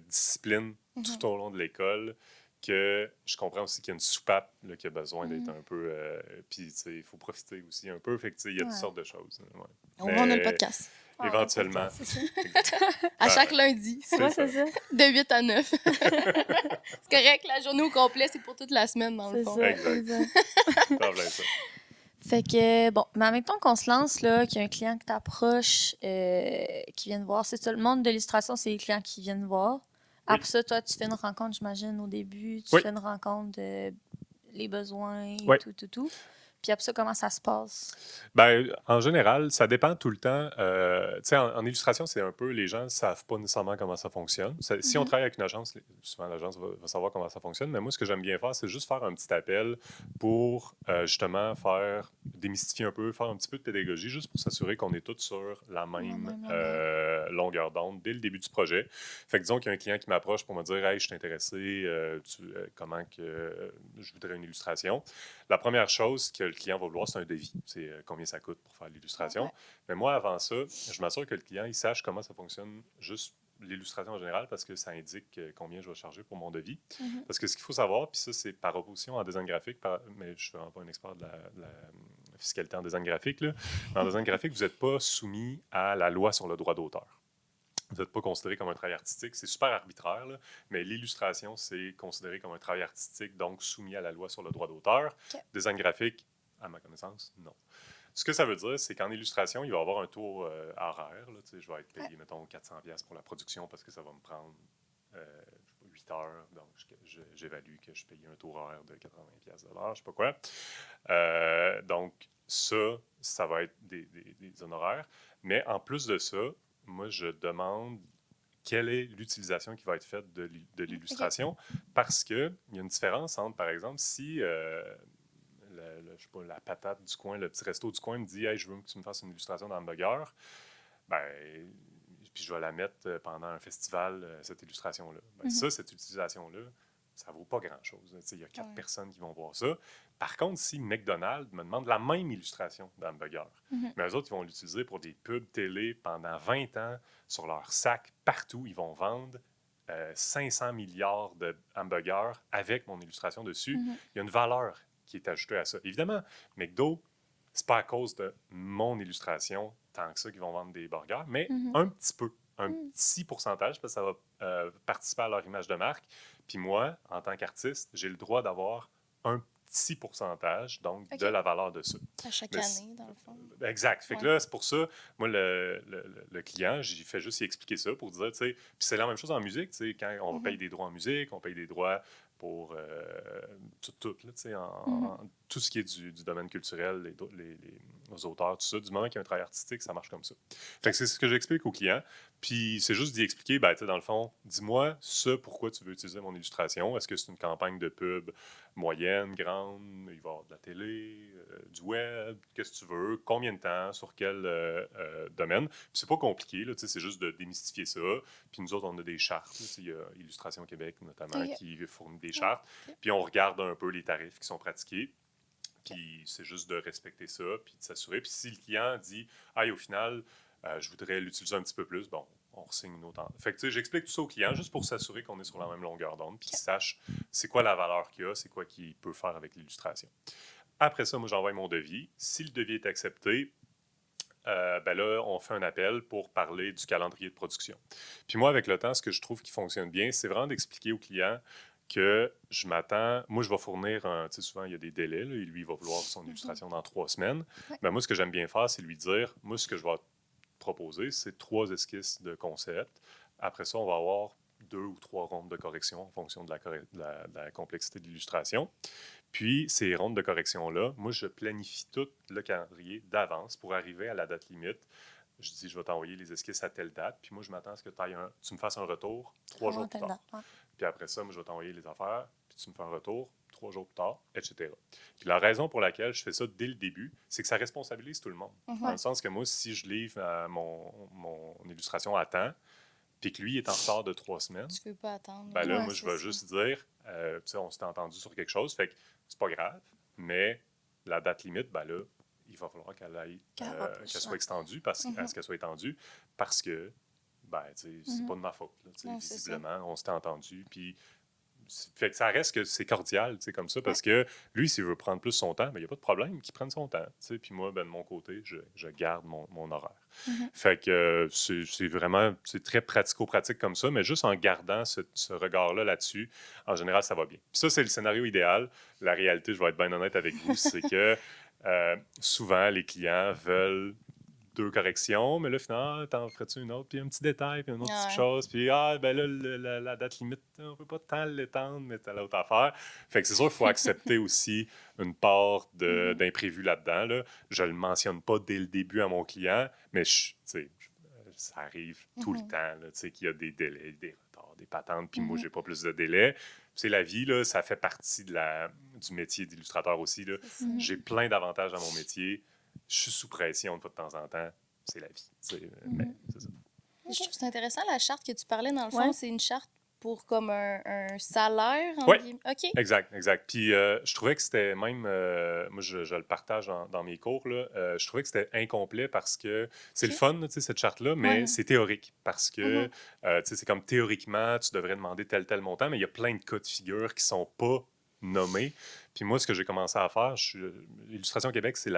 discipline tout au long de l'école que je comprends aussi qu'il y a une soupape là, qui a besoin d'être un peu... puis, tu sais, il faut profiter aussi un peu. Fait que, tu sais, il y a toutes sortes de choses. Ouais. Au moins, on a le podcast. Ah, éventuellement. c'est ça. À chaque lundi, C'est Ouais, ça. c'est ça. de 8 à 9. C'est correct, la journée au complet, c'est pour toute la semaine, dans le C'est fond. ça, Exact. exact. T'en plein ça. Fait que, bon, mais en même temps qu'on se lance, là, qu'il y a un client qui t'approche, qui vient te voir, c'est ça, le monde de l'illustration, c'est les clients qui viennent voir. Après ça, toi, tu fais une rencontre, j'imagine, au début. Tu Oui. fais une rencontre de les besoins, Oui. tout. Puis après ça, comment ça se passe? Ben, en général, ça dépend tout le temps. Tu sais, en illustration, c'est un peu, les gens ne savent pas nécessairement comment ça fonctionne. Si on travaille avec une agence, souvent l'agence va savoir comment ça fonctionne. Mais moi, ce que j'aime bien faire, c'est juste faire un petit appel pour justement démystifier un peu, faire un petit peu de pédagogie, juste pour s'assurer qu'on est tous sur la même longueur d'onde dès le début du projet. Fait que disons qu'il y a un client qui m'approche pour me dire « Hey, je suis intéressé, comment que je voudrais une illustration ». La première chose que le client va vouloir, c'est un devis. C'est combien ça coûte pour faire l'illustration. Ouais. Mais moi, avant ça, je m'assure que le client il sache comment ça fonctionne, juste l'illustration en général, parce que ça indique combien je vais charger pour mon devis. Mhm. Parce que ce qu'il faut savoir, puis ça, c'est par opposition en design graphique, mais je ne suis vraiment pas un expert de la fiscalité en design graphique. Là. En design graphique, vous n'êtes pas soumis à la loi sur le droit d'auteur. Vous n'êtes pas considéré comme un travail artistique. C'est super arbitraire, là, mais l'illustration, c'est considéré comme un travail artistique, donc soumis à la loi sur le droit d'auteur. Okay. Design graphique, à ma connaissance, non. Ce que ça veut dire, c'est qu'en illustration, il va y avoir un taux horaire. Là, je vais être payé, mettons, 400$ pour la production parce que ça va me prendre 8 heures. Donc, j'évalue que je paye un taux horaire de 80$, je ne sais pas quoi. Donc, ça va être des honoraires. Mais en plus de ça, moi, je demande quelle est l'utilisation qui va être faite de l'illustration parce qu'il y a une différence entre, par exemple, si je sais pas, la patate du coin, le petit resto du coin me dit « Hey, je veux que tu me fasses une illustration d'hamburger », ben, puis je vais la mettre pendant un festival, cette illustration-là. Ben, cette utilisation-là, ça ne vaut pas grand-chose. Il y a 4 personnes qui vont voir ça. Par contre, si McDonald's me demande la même illustration d'hamburger, mais eux autres, ils vont l'utiliser pour des pubs télé pendant 20 ans sur leur sac partout. Ils vont vendre 500 milliards de hamburgers avec mon illustration dessus. Il y a une valeur qui est ajoutée à ça. Évidemment, McDo, c'est pas à cause de mon illustration tant que ça qu'ils vont vendre des burgers, mais un petit peu, un petit pourcentage, parce que ça va participer à leur image de marque. Puis moi, en tant qu'artiste, j'ai le droit d'avoir un petit pourcentage, donc de la valeur de ça. À chaque année, dans le fond. Exact. Fait que là, c'est pour ça, moi, le client, j'ai fait juste y expliquer ça pour dire, tu sais, puis c'est la même chose en musique, tu sais, quand on paye des droits en musique, on paye des droits pour tout là, tu sais, tout ce qui est du domaine culturel, les auteurs, tout ça. Du moment qu'il y a un travail artistique, ça marche comme ça. Fait que c'est ce que j'explique au client. Puis c'est juste d'y expliquer, ben, tu sais, dans le fond, dis-moi pourquoi tu veux utiliser mon illustration. Est-ce que c'est une campagne de pub moyenne, grande? Il va y avoir de la télé, du web, qu'est-ce que tu veux? Combien de temps? Sur quel domaine? Puis c'est pas compliqué, là, tu sais, c'est juste de démystifier ça. Puis nous autres, on a des chartes. Il y a Illustration Québec, notamment, qui fournit des chartes. Puis on regarde un peu les tarifs qui sont pratiqués. Puis c'est juste de respecter ça, puis de s'assurer. Puis si le client dit « Ah, au final, je voudrais l'utiliser un petit peu plus », bon, on re-signe une autre. Fait que tu sais, j'explique tout ça au client juste pour s'assurer qu'on est sur la même longueur d'onde, puis qu'il sache c'est quoi la valeur qu'il a, c'est quoi qu'il peut faire avec l'illustration. Après ça, moi, j'envoie mon devis. Si le devis est accepté, ben là, on fait un appel pour parler du calendrier de production. Puis moi, avec le temps, ce que je trouve qui fonctionne bien, c'est vraiment d'expliquer au client que je m'attends, moi je vais fournir, tu sais, souvent il y a des délais, là, et lui il va vouloir son illustration dans 3 semaines. Ben, moi ce que j'aime bien faire, c'est lui dire, moi ce que je vais proposer, c'est 3 esquisses de concept. Après ça, on va avoir 2 ou 3 rondes de correction en fonction de la complexité de l'illustration. Puis ces rondes de correction-là, moi je planifie tout le calendrier d'avance pour arriver à la date limite. Je dis, je vais t'envoyer les esquisses à telle date, puis moi je m'attends à ce que tu me fasses un retour 3 jours plus tard. Puis après ça, moi, je vais t'envoyer les affaires, puis tu me fais un retour 3 jours plus tard, etc. Puis la raison pour laquelle je fais ça dès le début, c'est que ça responsabilise tout le monde. Dans le sens que moi, si je livre mon illustration à temps, puis que lui est en retard de 3 semaines, tu peux pas attendre. Ben là, moi, je vais juste dire, tu sais, on s'était entendu sur quelque chose, fait que c'est pas grave, mais la date limite, ben là, il va falloir qu'elle soit extendue, à ce qu'elle soit étendue, parce que ben, c'est pas de ma faute. Là, visiblement, on s'était entendu, puis fait que ça reste que c'est cordial, tu sais, comme ça, parce que lui, s'il veut prendre plus son temps, ben, il n'y a pas de problème qu'il prenne son temps, tu sais. Puis moi, ben, de mon côté, je garde mon horaire. Fait que c'est vraiment, c'est très pratico-pratique comme ça, mais juste en gardant ce regard-là là-dessus, en général, ça va bien. Puis ça, c'est le scénario idéal. La réalité, je vais être bien honnête avec vous, c'est que souvent, les clients veulent 2 corrections, mais là, finalement, t'en ferais-tu une autre, puis un petit détail, puis une autre petite chose, puis ben là, la date limite, on peut pas tant l'étendre, mais t'as l'autre affaire. Fait que c'est sûr qu'il faut accepter aussi une part d'imprévu là-dedans. Là. Je le mentionne pas dès le début à mon client, mais tu sais, ça arrive tout le temps, là, tu sais, qu'il y a des délais, des retards, des patentes, puis moi, j'ai pas plus de délais. C'est la vie, là, ça fait partie du métier d'illustrateur aussi. Là. J'ai plein d'avantages dans mon métier. Je suis sous pression de temps en temps. C'est la vie. Mais c'est ça. Je trouve que c'est intéressant, la charte que tu parlais, dans le fond, Ouais. c'est une charte pour comme un salaire. Oui, OK. exact. Puis je trouvais que c'était même, moi je le partage dans mes cours, là, je trouvais que c'était incomplet parce que c'est le fun, cette charte-là, mais c'est théorique. Parce que c'est comme théoriquement, tu devrais demander tel montant, mais il y a plein de cas de figure qui sont pas nommés. Puis moi, ce que j'ai commencé à faire, Illustration Québec, c'est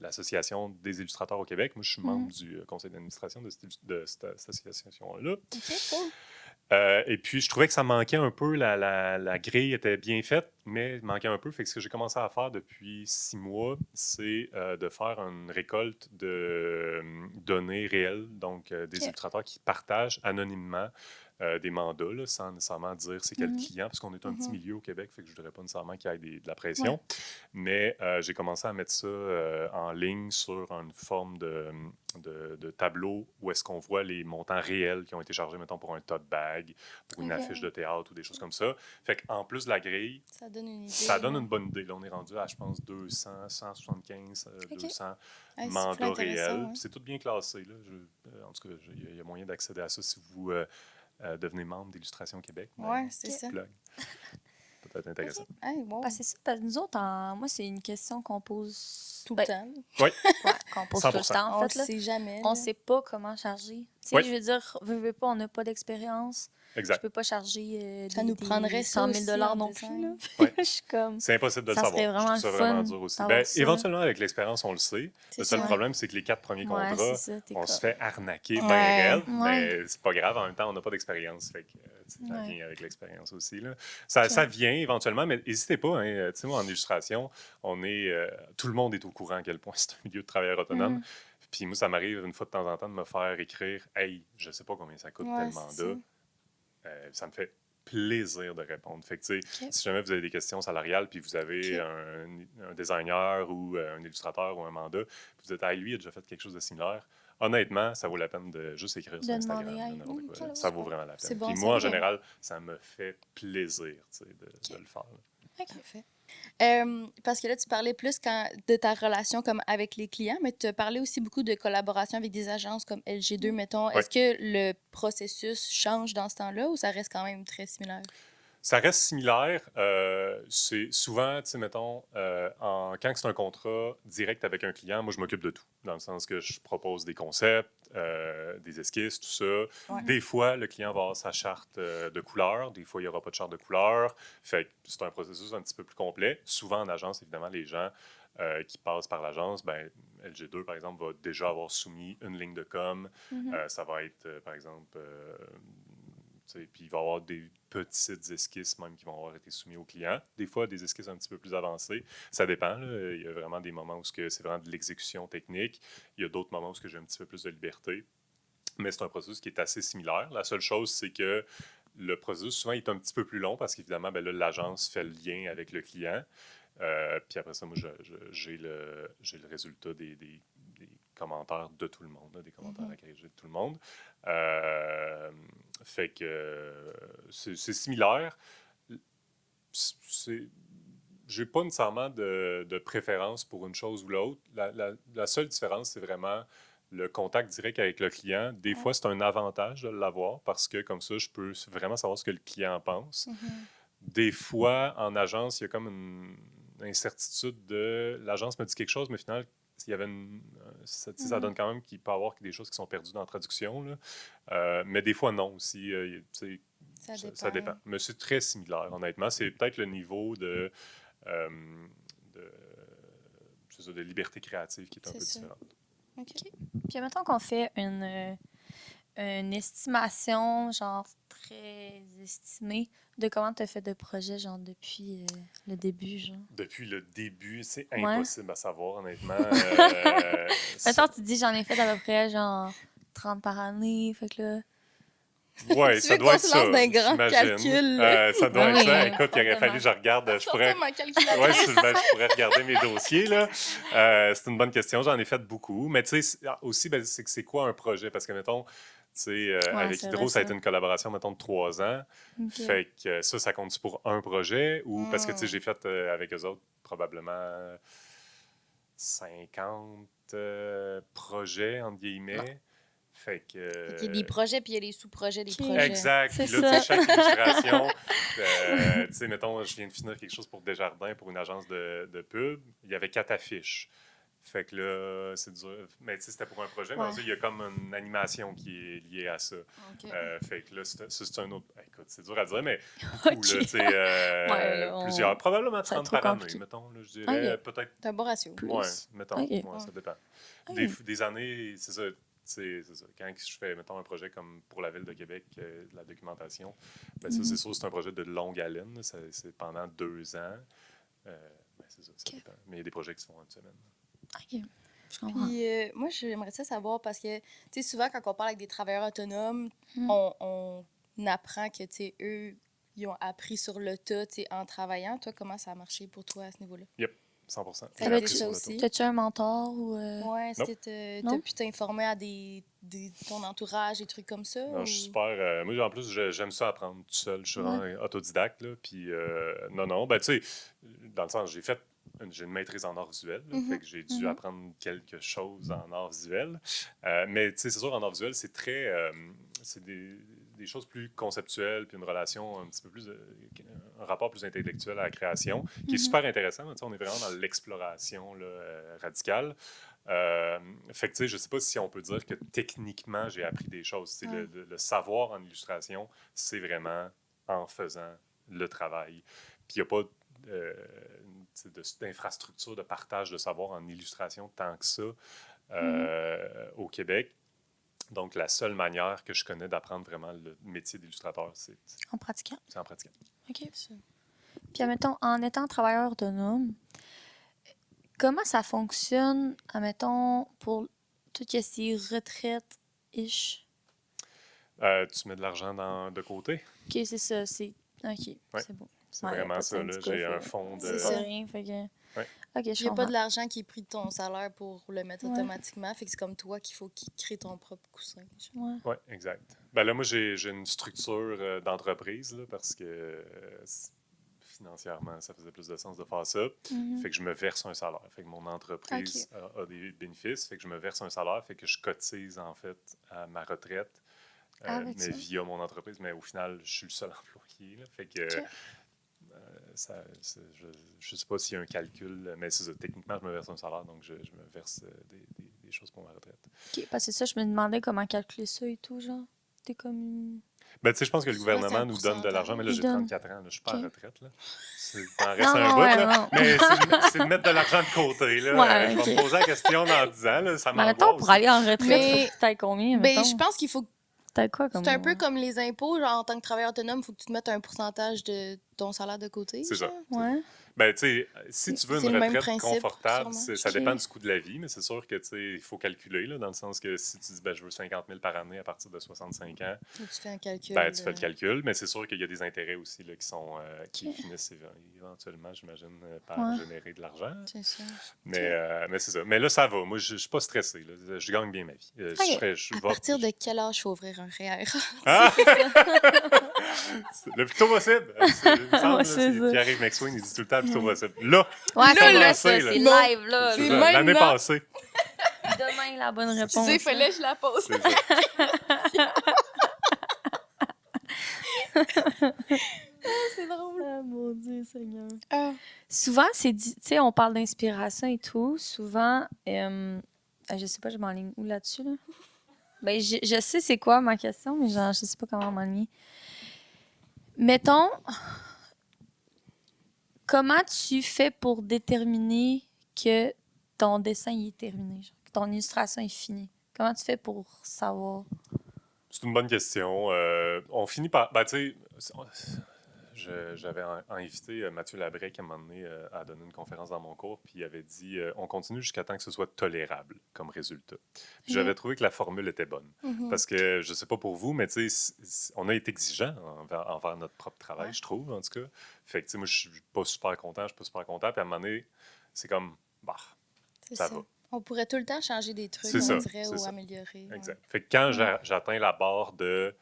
l'association des illustrateurs au Québec. Moi, je suis membre du conseil d'administration de cette association-là. OK, cool. Et puis, je trouvais que ça manquait un peu. La grille était bien faite, mais il manquait un peu. Fait que ce que j'ai commencé à faire depuis 6 mois, c'est de faire une récolte de données réelles, donc des illustrateurs qui partagent anonymement des mandats, là, sans nécessairement dire c'est quel client, parce qu'on est un petit milieu au Québec, fait que je ne voudrais pas nécessairement qu'il y ait de la pression. Ouais. Mais j'ai commencé à mettre ça en ligne sur une forme de tableau où est-ce qu'on voit les montants réels qui ont été chargés, mettons, pour un tote bag, pour une affiche de théâtre ou des choses comme ça. Fait qu'en plus de la grille, Ça donne une idée. ça donne une bonne idée. Là, on est rendu à, je pense, 200, 175, 200 c'est mandats full intéressant, réels. ouais. C'est tout bien classé. Là. En tout cas, il y a moyen d'accéder à ça si vous devenez membre d'Illustration Québec. Ouais, c'est ça. Plug. Peut-être intéressant. Hey, wow. C'est ça, parce que nous autres, moi, c'est une question qu'on pose Tout le temps. Oui, qu'on pose tout le 100%. temps, en On fait. le Là. sait jamais. On là. sait pas comment charger. Tu sais, Oui. je veux dire, veux pas, on n'a pas d'expérience. Je exact. peux pas charger Ça nous prendrait ça 100 000 aussi en non design. plus. Là. Ouais. Je suis comme... C'est impossible de le Ça savoir. serait vraiment Je trouve le ça vraiment fun dur aussi. d'avoir Ben, ça. éventuellement, avec l'expérience, on le sait. C'est Le seul ça. problème, c'est que les 4 premiers Ouais, contrats, c'est ça, t'es on comme- se fait arnaquer bien Ouais. raide, Ouais. mais c'est pas grave. En même temps, on n'a pas d'expérience. Fait que ça Ouais. vient avec l'expérience aussi. Là. Ça vient éventuellement, mais n'hésitez pas. Hein, tu sais, moi, en illustration, tout le monde est au courant à quel point c'est un milieu de travailleurs autonomes. Puis moi, ça m'arrive une fois de temps en temps de me faire écrire « Hey, je sais pas combien ça coûte Ouais, tel c'est mandat. Ça me fait plaisir de répondre. Fait que, tu sais, Ok. si jamais vous avez des questions salariales, puis vous avez un designer ou un illustrateur ou un mandat, puis vous dites, ah, lui, il a déjà fait quelque chose de similaire. Honnêtement, ça vaut la peine de juste écrire sur De Instagram. demander, hey, n'importe quoi, ok, ça vaut super. vraiment la C'est peine. bon, Puis ça moi, en va. général, ça me fait plaisir tu sais, de le faire. là. Parfait. Parce que là, tu parlais plus de ta relation comme avec les clients, mais tu as parlé aussi beaucoup de collaboration avec des agences comme LG2, mettons. Ouais. Est-ce que le processus change dans ce temps-là ou ça reste quand même très similaire? Ça reste similaire. C'est souvent, tu sais, mettons, quand c'est un contrat direct avec un client, moi, je m'occupe de tout. Dans le sens que je propose des concepts, des esquisses, tout ça. Ouais. Des fois, le client va avoir sa charte de couleur. Des fois, il n'y aura pas de charte de couleur. Fait que c'est un processus un petit peu plus complet. Souvent, en agence, évidemment, les gens qui passent par l'agence, ben, LG2, par exemple, va déjà avoir soumis une ligne de com. Ça va être, par exemple... puis il va y avoir des petites esquisses même qui vont avoir été soumises au client. Des fois, des esquisses un petit peu plus avancées. Ça dépend. Là. Il y a vraiment des moments où c'est vraiment de l'exécution technique. Il y a d'autres moments où j'ai un petit peu plus de liberté. Mais c'est un processus qui est assez similaire. La seule chose, c'est que le processus, souvent, est un petit peu plus long parce qu'évidemment, ben là, l'agence fait le lien avec le client. Puis après ça, moi, j'ai le résultat des commentaires de tout le monde, là, des commentaires agrégés de tout le monde. Fait que c'est similaire. J'ai pas nécessairement de préférence pour une chose ou l'autre. La seule différence, c'est vraiment le contact direct avec le client. Des fois, c'est un avantage de l'avoir parce que comme ça, je peux vraiment savoir ce que le client pense. Des fois, en agence, il y a comme une incertitude de l'agence me dit quelque chose, mais finalement, il y avait ça donne quand même qu'il peut y avoir des choses qui sont perdues dans la traduction. Là. Mais des fois, non aussi. Ça dépend. Mais c'est très similaire, honnêtement. C'est peut-être le niveau de liberté créative qui est un peu différent. OK. Puis admettons qu'on fait une estimation, genre très estimée, de comment tu as fait de projet, genre depuis le début, genre. Depuis le début, c'est Ouais. impossible à savoir, honnêtement. Mettons, tu te dis, j'en ai fait à peu près, genre, 30 par année, fait que là... Oui, Tu ça veux doit qu'on être se ça, lance d'un grand j'imagine. calcul, là? Ça doit Oui, être ça. Écoute, il aurait fallu exactement. que je regarde. Je pourrais... Sortir ma Ouais, calculatrice. je pourrais regarder mes dossiers, là. C'est une bonne question. J'en ai fait beaucoup. Mais tu sais, aussi, ben, c'est quoi un projet? Parce que, mettons, tu sais, avec c'est Hydro, vrai, ça a ça. été une collaboration, mettons, de 3 ans. Ok. Fait que ça compte pour un projet? Ou parce que, tu sais, Mm. j'ai fait avec eux autres probablement 50 projets, entre guillemets. Fait que... Il y a des projets, puis il y a des sous-projets des Ok. projets. Exact. C'est Puis là, tu sais, ça. chaque illustration, tu sais, mettons, je viens de finir quelque chose pour Desjardins, pour une agence de pub. Il y avait 4 affiches. Fait que là, c'est dur. Mais tu sais, c'était pour un projet, mais Ouais. ensuite, il y a comme une animation qui est liée à ça. OK. Fait que là, c'est un autre... Écoute, c'est dur à dire, mais Ok. beaucoup, là, tu sais, Ouais, là, plusieurs. Probablement ça va être 30 trop par année, compliqué. mettons. Là, je dirais Ok. peut-être... C'est un bon ratio. Plus. Ouais, mettons. Ok. Ouais, ça dépend. Ok. Des années, c'est ça. C'est ça. Quand je fais, mettons, un projet comme pour la Ville de Québec, de la documentation, ben ça, c'est sûr, c'est un projet de longue haleine. Là. C'est pendant 2 ans. Ben, c'est ça, ça dépend. Mais il y a des projets qui se font en une semaine. Ok. Je comprends. Puis moi, j'aimerais ça savoir parce que, tu sais, souvent, quand on parle avec des travailleurs autonomes, Mm. on apprend que, tu sais, eux, ils ont appris sur le tas, tu sais, en travaillant. Toi, comment ça a marché pour toi à ce niveau-là? 100%. Ça J'ai va appris être sur ça le aussi. tas. T'as-tu un mentor ou... Ouais, est-ce Nope. que Non? t'as pu t'informer à ton entourage, des trucs comme ça? Non, je suis super. Moi, en plus, j'aime ça apprendre tout seul. Je suis vraiment autodidacte. Là, puis, non. Ben, tu sais, dans le sens, j'ai une maîtrise en art visuel. Là, fait que j'ai dû apprendre quelque chose en art visuel. Mais, tu sais, c'est sûr, en art visuel, c'est très. C'est des choses plus conceptuelles, puis une relation un petit peu plus. Un rapport plus intellectuel à la création, qui est super intéressant. Tu sais, on est vraiment dans l'exploration là, radicale. Fait que, tu sais, je sais pas si on peut dire que techniquement, j'ai appris des choses. Tu sais, le savoir en illustration, c'est vraiment en faisant le travail. Puis, il n'y a pas d'infrastructure de partage de savoir en illustration tant que ça au Québec. Donc, la seule manière que je connais d'apprendre vraiment le métier d'illustrateur, c'est En pratiquant. en pratiquant. OK. Puis, admettons, en étant travailleur autonome, comment ça fonctionne, admettons, pour tout ce qui est retraite-ish? Tu mets de l'argent de côté. OK, c'est ça. C'est... OK, Ouais. c'est bon. C'est Ouais, y a pas vraiment de ça. Là. syndicat, J'ai un fait- fonds de... C'est Pas ça. rien, fait que... Ouais. OK, je Il n'y a pas comprends. de l'argent qui est pris de ton salaire pour le mettre Ouais. automatiquement. Fait que c'est comme toi qu'il faut qu'il crée ton propre coussin. Ouais. Oui, exact. Ben là, moi, j'ai une structure d'entreprise là, parce que financièrement, ça faisait plus de sens de faire ça. Mhm. Fait que je me verse un salaire. Fait que mon entreprise a des bénéfices. Fait que je me verse un salaire. Fait que je cotise, en fait, à ma retraite. Avec Mais ça. via mon entreprise. Mais au final, je suis le seul employé. Là. Fait que Ok. je ne sais pas s'il y a un calcul, mais c'est ça. Techniquement, je me verse un salaire. Donc, je me verse des choses pour ma retraite. OK, parce que c'est ça, je me demandais comment calculer ça et tout, genre. T'es comme une... Ben, tu sais, je pense que le C'est vrai, gouvernement c'est un nous donne de l'argent, mais là, Il j'ai donne. 34 ans, là, je suis pas Ok. en retraite. Là. Il m'en reste Non, un non, bout, ouais, là. non. Mais c'est de mettre de l'argent de côté. Là. Ouais, Je vais ok. me poser la question dans 10 ans. Là, ça Mais mettons, m'angoisse. pour aller en retraite, Mais- faut que t'ailles combien, Ben, mettons? je pense qu'il faut. T'as quoi comme... C'est un peu comme les impôts. Genre, en tant que travailleur autonome, il faut que tu te mettes un pourcentage de ton salaire de côté. C'est ça. genre. Ouais. Ben, tu sais, si tu veux C'est une le même retraite principe, confortable, sûrement. ça Ok. dépend du coût de la vie, mais c'est sûr que, tu sais, il faut calculer, là, dans le sens que si tu dis, ben, je veux 50 000 par année à partir de 65 ans, Faut que tu fais un calcul. ben, tu fais le calcul, mais c'est sûr qu'il y a des intérêts aussi, là, qui Ok. finissent éventuellement, j'imagine, par Ouais. générer de l'argent. C'est ça. Mais c'est ça. Mais là, ça va. Moi, je suis pas stressé. Là. Je gagne bien ma vie. Je À vais- partir de quel âge il faut ouvrir un REER? Ah! Le plus tôt possible. Il me semble, Ouais, là, c'est ça. Pierre-Yves McSween, il dit tout le temps le plus tôt possible. Là, Ouais, c'est là, vrai, ça, c'est c'est là. live, là. c'est C'est ça, là. maintenant. l'année passée. Demain, la bonne Tu réponse. sais, il fallait que je la pose. C'est ça. C'est drôle. Ah, mon Dieu, Seigneur. Ah. Souvent, c'est dit, tu sais, on parle d'inspiration et tout. Souvent, je sais pas, je m'enligne où là-dessus, là? Ben, je sais c'est quoi ma question, mais genre, je sais pas comment m'enligner. Mettons, comment tu fais pour déterminer que ton dessin il est terminé, genre, que ton illustration est finie? Comment tu fais pour savoir? C'est une bonne question. On finit par. Ben, tu sais, j'avais invité Mathieu Labrec à un moment donné à donner une conférence dans mon cours, puis il avait dit on continue jusqu'à temps que ce soit tolérable comme résultat. Puis j'avais trouvé que la formule était bonne. Parce que je sais pas pour vous, mais tu sais, on a été exigeant envers notre propre travail, je trouve, en tout cas. Fait que, tu sais, moi, je suis pas super content, je suis pas super content, puis à un moment donné, c'est comme, bah, ça va. On pourrait tout le temps changer des trucs, C'est on ça, dirait, c'est ou ça. améliorer. Exact. Fait que quand j'atteins la barre de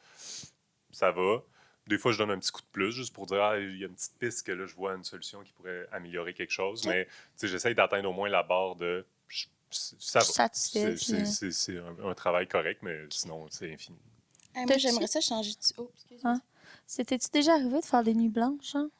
ça va, des fois, je donne un petit coup de plus juste pour dire il y a une petite piste que là, je vois une solution qui pourrait améliorer quelque chose. Mais tu sais, j'essaye d'atteindre au moins la barre de ça va. Satisfait. C'est un travail correct, mais sinon, c'est infini. Moi, j'aimerais ça changer de... Oh, excuse-moi. Hein? C'était-tu déjà arrivé de faire des nuits blanches, hein?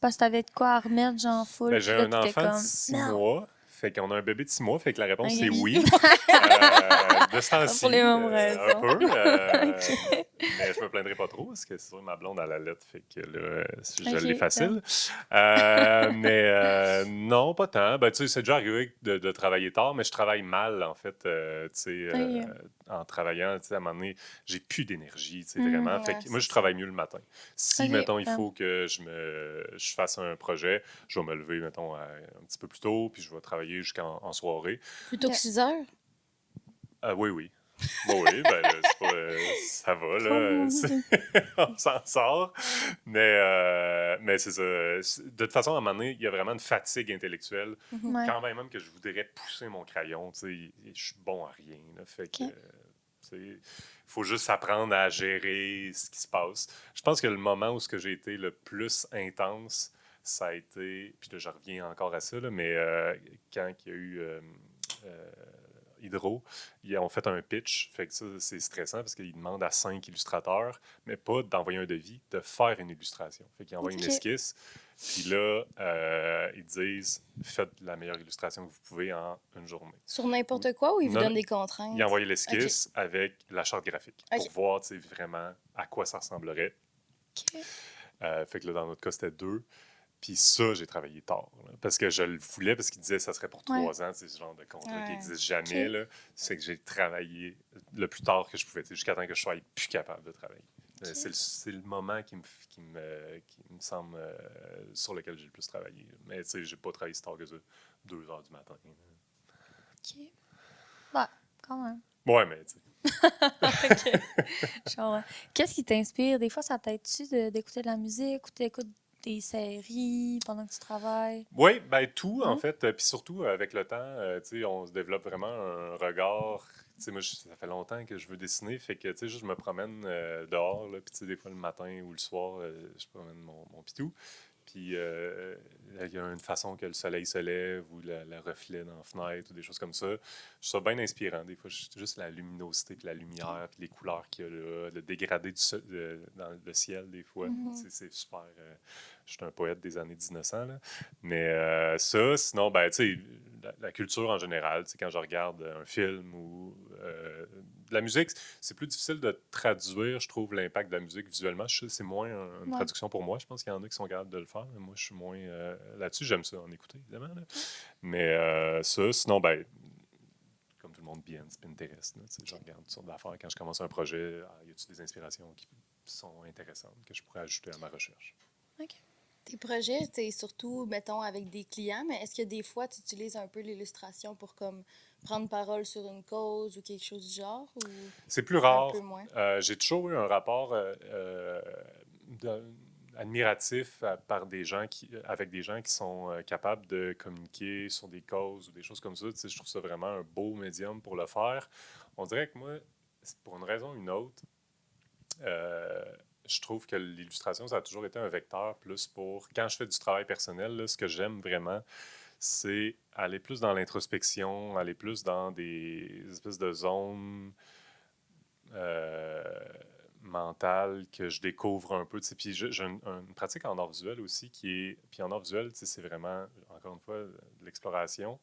Parce que t'avais de quoi à remettre, genre full. Ben, j'ai puis là, un t'étais enfant de comme, 6 non. mois. Fait qu'on a un bébé de 6 mois, fait que la réponse, Ok. c'est oui. De ce temps-ci, Pour les mêmes un raisons. peu. Ok. Mais je me plaindrai pas trop, parce que c'est sûr, ma blonde a la lettre, fait que là, je Ok, l'ai facile. Non, pas tant. Ben, tu sais, c'est déjà arrivé de travailler tard, mais je travaille mal, en fait, tu sais, en travaillant, tu sais, à un moment donné, j'ai plus d'énergie, tu sais, vraiment. Fait que moi, je travaille mieux le matin. Si, Ok, mettons, il faut que je fasse un projet, je vais me lever, mettons, un petit peu plus tôt, puis je vais travailler jusqu'en soirée. Plutôt que 6 heures? Oui, oui. Bon, oui, ben là, c'est pas, ça va, là. On s'en sort. Mais c'est ça. De toute façon, à un moment donné, il y a vraiment une fatigue intellectuelle. Ouais. Quand même que je voudrais pousser mon crayon, tu sais, je suis bon à rien. Là, fait que, tu sais, il faut juste apprendre à gérer ce qui se passe. Je pense que le moment où ce que j'ai été le plus intense, ça a été, puis là, je reviens encore à ça, là, mais quand il y a eu Hydro, ils ont fait un pitch. Fait que ça, c'est stressant parce qu'ils demandent à 5 illustrateurs, mais pas d'envoyer un devis, de faire une illustration. Fait qu'ils envoient une esquisse. Puis là, ils disent faites la meilleure illustration que vous pouvez en une journée. Sur n'importe quoi ou ils vous Non, donnent des contraintes? Ils envoient l'esquisse avec la charte graphique Ok. pour voir vraiment à quoi ça ressemblerait. Fait que là, dans notre cas, c'était 2. Puis ça, j'ai travaillé tard. Là, parce que je le voulais, parce qu'il disait que ça serait pour 3 ans. C'est ce genre de contrat qui n'existe jamais. Là. C'est que j'ai travaillé le plus tard que je pouvais, jusqu'à temps que je sois plus capable de travailler. C'est le moment qui me semble sur lequel j'ai le plus travaillé. Mais tu sais, j'ai pas travaillé si tard que ça. 2 heures du matin. OK. Bah, quand même. Ouais, mais tu sais. OK. Genre, qu'est-ce qui t'inspire? Des fois, ça t'aide-tu d'écouter de la musique ou t'écoutes des séries pendant que tu travailles? Oui, ben tout, en fait. Puis surtout, avec le temps, tu sais, on se développe vraiment un regard. Tu sais, moi, ça fait longtemps que je veux dessiner. Fait que, tu sais, je me promène dehors, là. Puis, tu sais, des fois, le matin ou le soir, je promène mon pitou. Puis, il y a une façon que le soleil se lève ou le reflet dans la fenêtre ou des choses comme ça. Je trouve ça bien inspirant. Des fois, juste la luminosité, puis la lumière, puis les couleurs qu'il y a là, le dégradé dans le ciel, des fois. C'est super. Je suis un poète des années 1900, là. Mais ça, sinon, ben, tu sais, la culture en général, tu sais, quand je regarde un film ou de la musique, c'est plus difficile de traduire, je trouve, l'impact de la musique visuellement. C'est moins une traduction pour moi. Je pense qu'il y en a qui sont capables de le faire. Mais moi, je suis moins là-dessus. J'aime ça en écouter, évidemment. Là. Mais ça, sinon, ben, comme tout le monde, Behance, Pinterest. Là, je regarde toutes sortes d'affaires. Quand je commence un projet, y a-t-il des inspirations qui sont intéressantes que je pourrais ajouter à ma recherche? OK. Tes projets, c'est surtout, mettons, avec des clients, mais est-ce que des fois, tu utilises un peu l'illustration pour comme prendre parole sur une cause ou quelque chose du genre? Ou c'est plus rare. Un peu moins? J'ai toujours eu un rapport admiratif avec des gens qui sont capables de communiquer sur des causes ou des choses comme ça. Tu sais, je trouve ça vraiment un beau médium pour le faire. On dirait que moi, pour une raison ou une autre, je trouve que l'illustration, ça a toujours été un vecteur plus pour... Quand je fais du travail personnel, là, ce que j'aime vraiment, c'est aller plus dans l'introspection, aller plus dans des espèces de zones mentales que je découvre un peu. Puis j'ai une pratique en art visuel aussi qui est... Puis en art visuel, c'est vraiment, encore une fois, de l'exploration.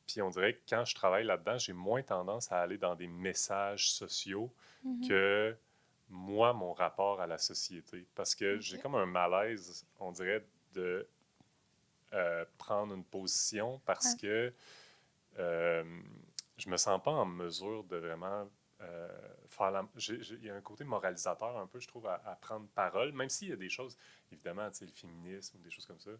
Puis on dirait que quand je travaille là-dedans, j'ai moins tendance à aller dans des messages sociaux que moi, mon rapport à la société. Parce que j'ai comme un malaise, on dirait, de prendre une position parce que je me sens pas en mesure de vraiment faire la... Il y a un côté moralisateur un peu, je trouve, à prendre parole, même s'il y a des choses, évidemment, tu sais, le féminisme ou des choses comme ça,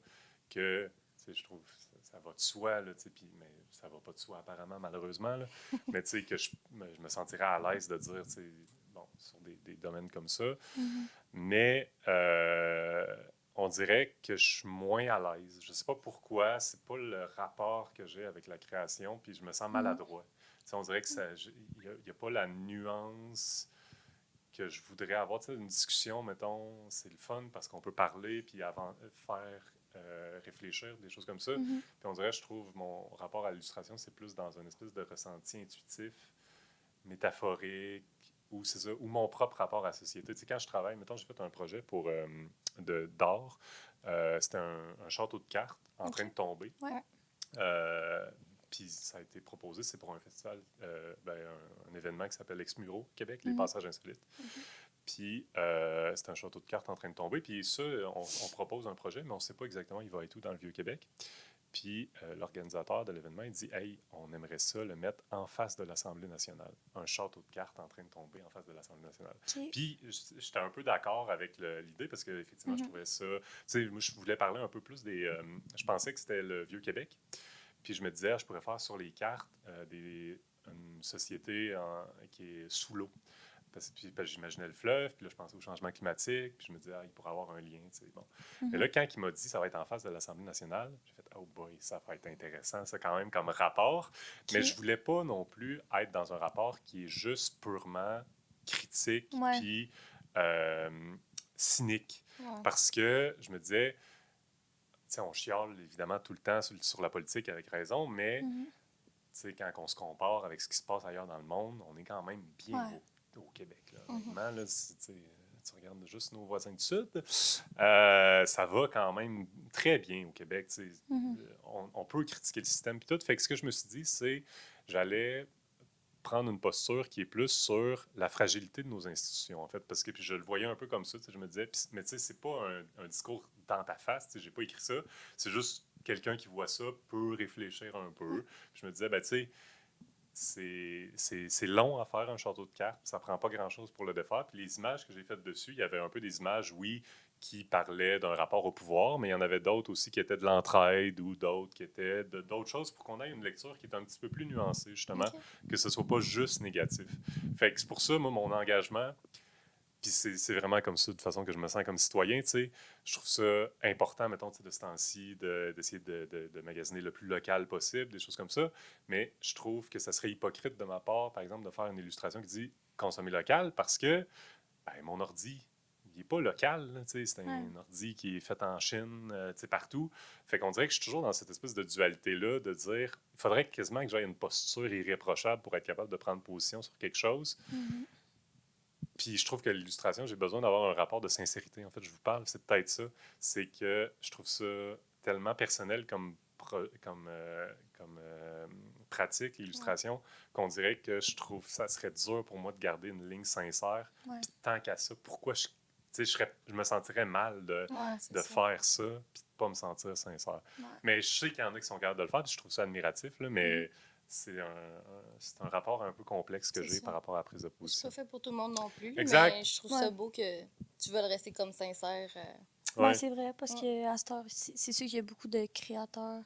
que, tu sais, je trouve, ça va de soi, là, tu sais, mais ça va pas de soi, apparemment, malheureusement, là. Mais, tu sais, que je me sentirais à l'aise de dire, tu sais, bon, sur des domaines comme ça. Mais on dirait que je suis moins à l'aise. Je sais pas pourquoi, c'est pas le rapport que j'ai avec la création, puis je me sens maladroit. Tu sais, on dirait que il n'y a pas la nuance que je voudrais avoir. Tu sais, une discussion, mettons, c'est le fun parce qu'on peut parler puis faire réfléchir, des choses comme ça. Puis on dirait, je trouve, mon rapport à l'illustration, c'est plus dans une espèce de ressenti intuitif, métaphorique, ou c'est ça, ou mon propre rapport à la société. Tu sais, quand je travaille, mettons, j'ai fait un projet pour d'art. C'était un château de cartes en train de tomber. Ouais. Puis ça a été proposé, c'est pour un festival, un événement qui s'appelle Exmuro Québec, les passages insolites. Puis c'est un château de cartes en train de tomber. Puis ça, on propose un projet, mais on ne sait pas exactement il va être où dans le Vieux-Québec. Puis l'organisateur de l'événement, il dit « Hey, on aimerait ça le mettre en face de l'Assemblée nationale. Un château de cartes en train de tomber en face de l'Assemblée nationale. Okay. » Puis j'étais un peu d'accord avec l'idée parce qu'effectivement, je trouvais ça... Tu sais, moi, je voulais parler un peu plus des... je pensais que c'était le Vieux-Québec. Puis je me disais, je pourrais faire sur les cartes une société qui est sous l'eau. Parce que j'imaginais le fleuve, puis là, je pensais au changement climatique, puis je me disais, il pourrait avoir un lien, tu sais, bon. Mais là, quand il m'a dit ça va être en face de l'Assemblée nationale, j'ai fait, oh boy, ça va être intéressant, ça, quand même, comme rapport. Mais je voulais pas non plus être dans un rapport qui est juste purement critique, puis cynique. Parce que je me disais, tu sais, on chiale évidemment tout le temps sur la politique avec raison, mais tu sais, quand on se compare avec ce qui se passe ailleurs dans le monde, on est quand même bien au Québec. Là. Honnêtement, là, tu regardes juste nos voisins du Sud, ça va quand même très bien au Québec. On peut critiquer le système et tout. Fait que ce que je me suis dit, c'est j'allais prendre une posture qui est plus sur la fragilité de nos institutions, en fait, parce que puis je le voyais un peu comme ça, je me disais, mais tu sais, c'est pas un discours dans ta face, j'ai pas écrit ça, c'est juste quelqu'un qui voit ça peut réfléchir un peu. Puis je me disais, ben tu sais, c'est long à faire un château de cartes, ça prend pas grand-chose pour le défaire, puis les images que j'ai faites dessus, il y avait un peu des images, oui, qui parlaient d'un rapport au pouvoir, mais il y en avait d'autres aussi qui étaient de l'entraide ou d'autres qui étaient d'autres choses pour qu'on ait une lecture qui est un petit peu plus nuancée, justement, que ce soit pas juste négatif. Fait que c'est pour ça, moi, mon engagement, puis c'est vraiment comme ça, de façon que je me sens comme citoyen, tu sais, je trouve ça important, mettons, de ce temps-ci, d'essayer de magasiner le plus local possible, des choses comme ça, mais je trouve que ça serait hypocrite de ma part, par exemple, de faire une illustration qui dit « consommer local » parce que mon ordi, il n'est pas local, c'est un ordi qui est fait en Chine, partout. Fait qu'on dirait que je suis toujours dans cette espèce de dualité-là, de dire, il faudrait quasiment que j'aie une posture irréprochable pour être capable de prendre position sur quelque chose. Puis je trouve que l'illustration, j'ai besoin d'avoir un rapport de sincérité. En fait, je vous parle, c'est peut-être ça. C'est que je trouve ça tellement personnel comme pratique, l'illustration, qu'on dirait que je trouve que ça serait dur pour moi de garder une ligne sincère. Puis tant qu'à ça, pourquoi je me sentirais mal de faire ça puis de pas me sentir sincère. Mais je sais qu'il y en a qui sont capables de le faire, puis je trouve ça admiratif, là, mais c'est un rapport un peu complexe que j'ai par rapport à la prise de position. C'est pas fait pour tout le monde non plus, exact. Mais je trouve ça beau que tu veux rester comme sincère. Oui, c'est vrai, parce qu'à cette heure, c'est sûr qu'il y a beaucoup de créateurs,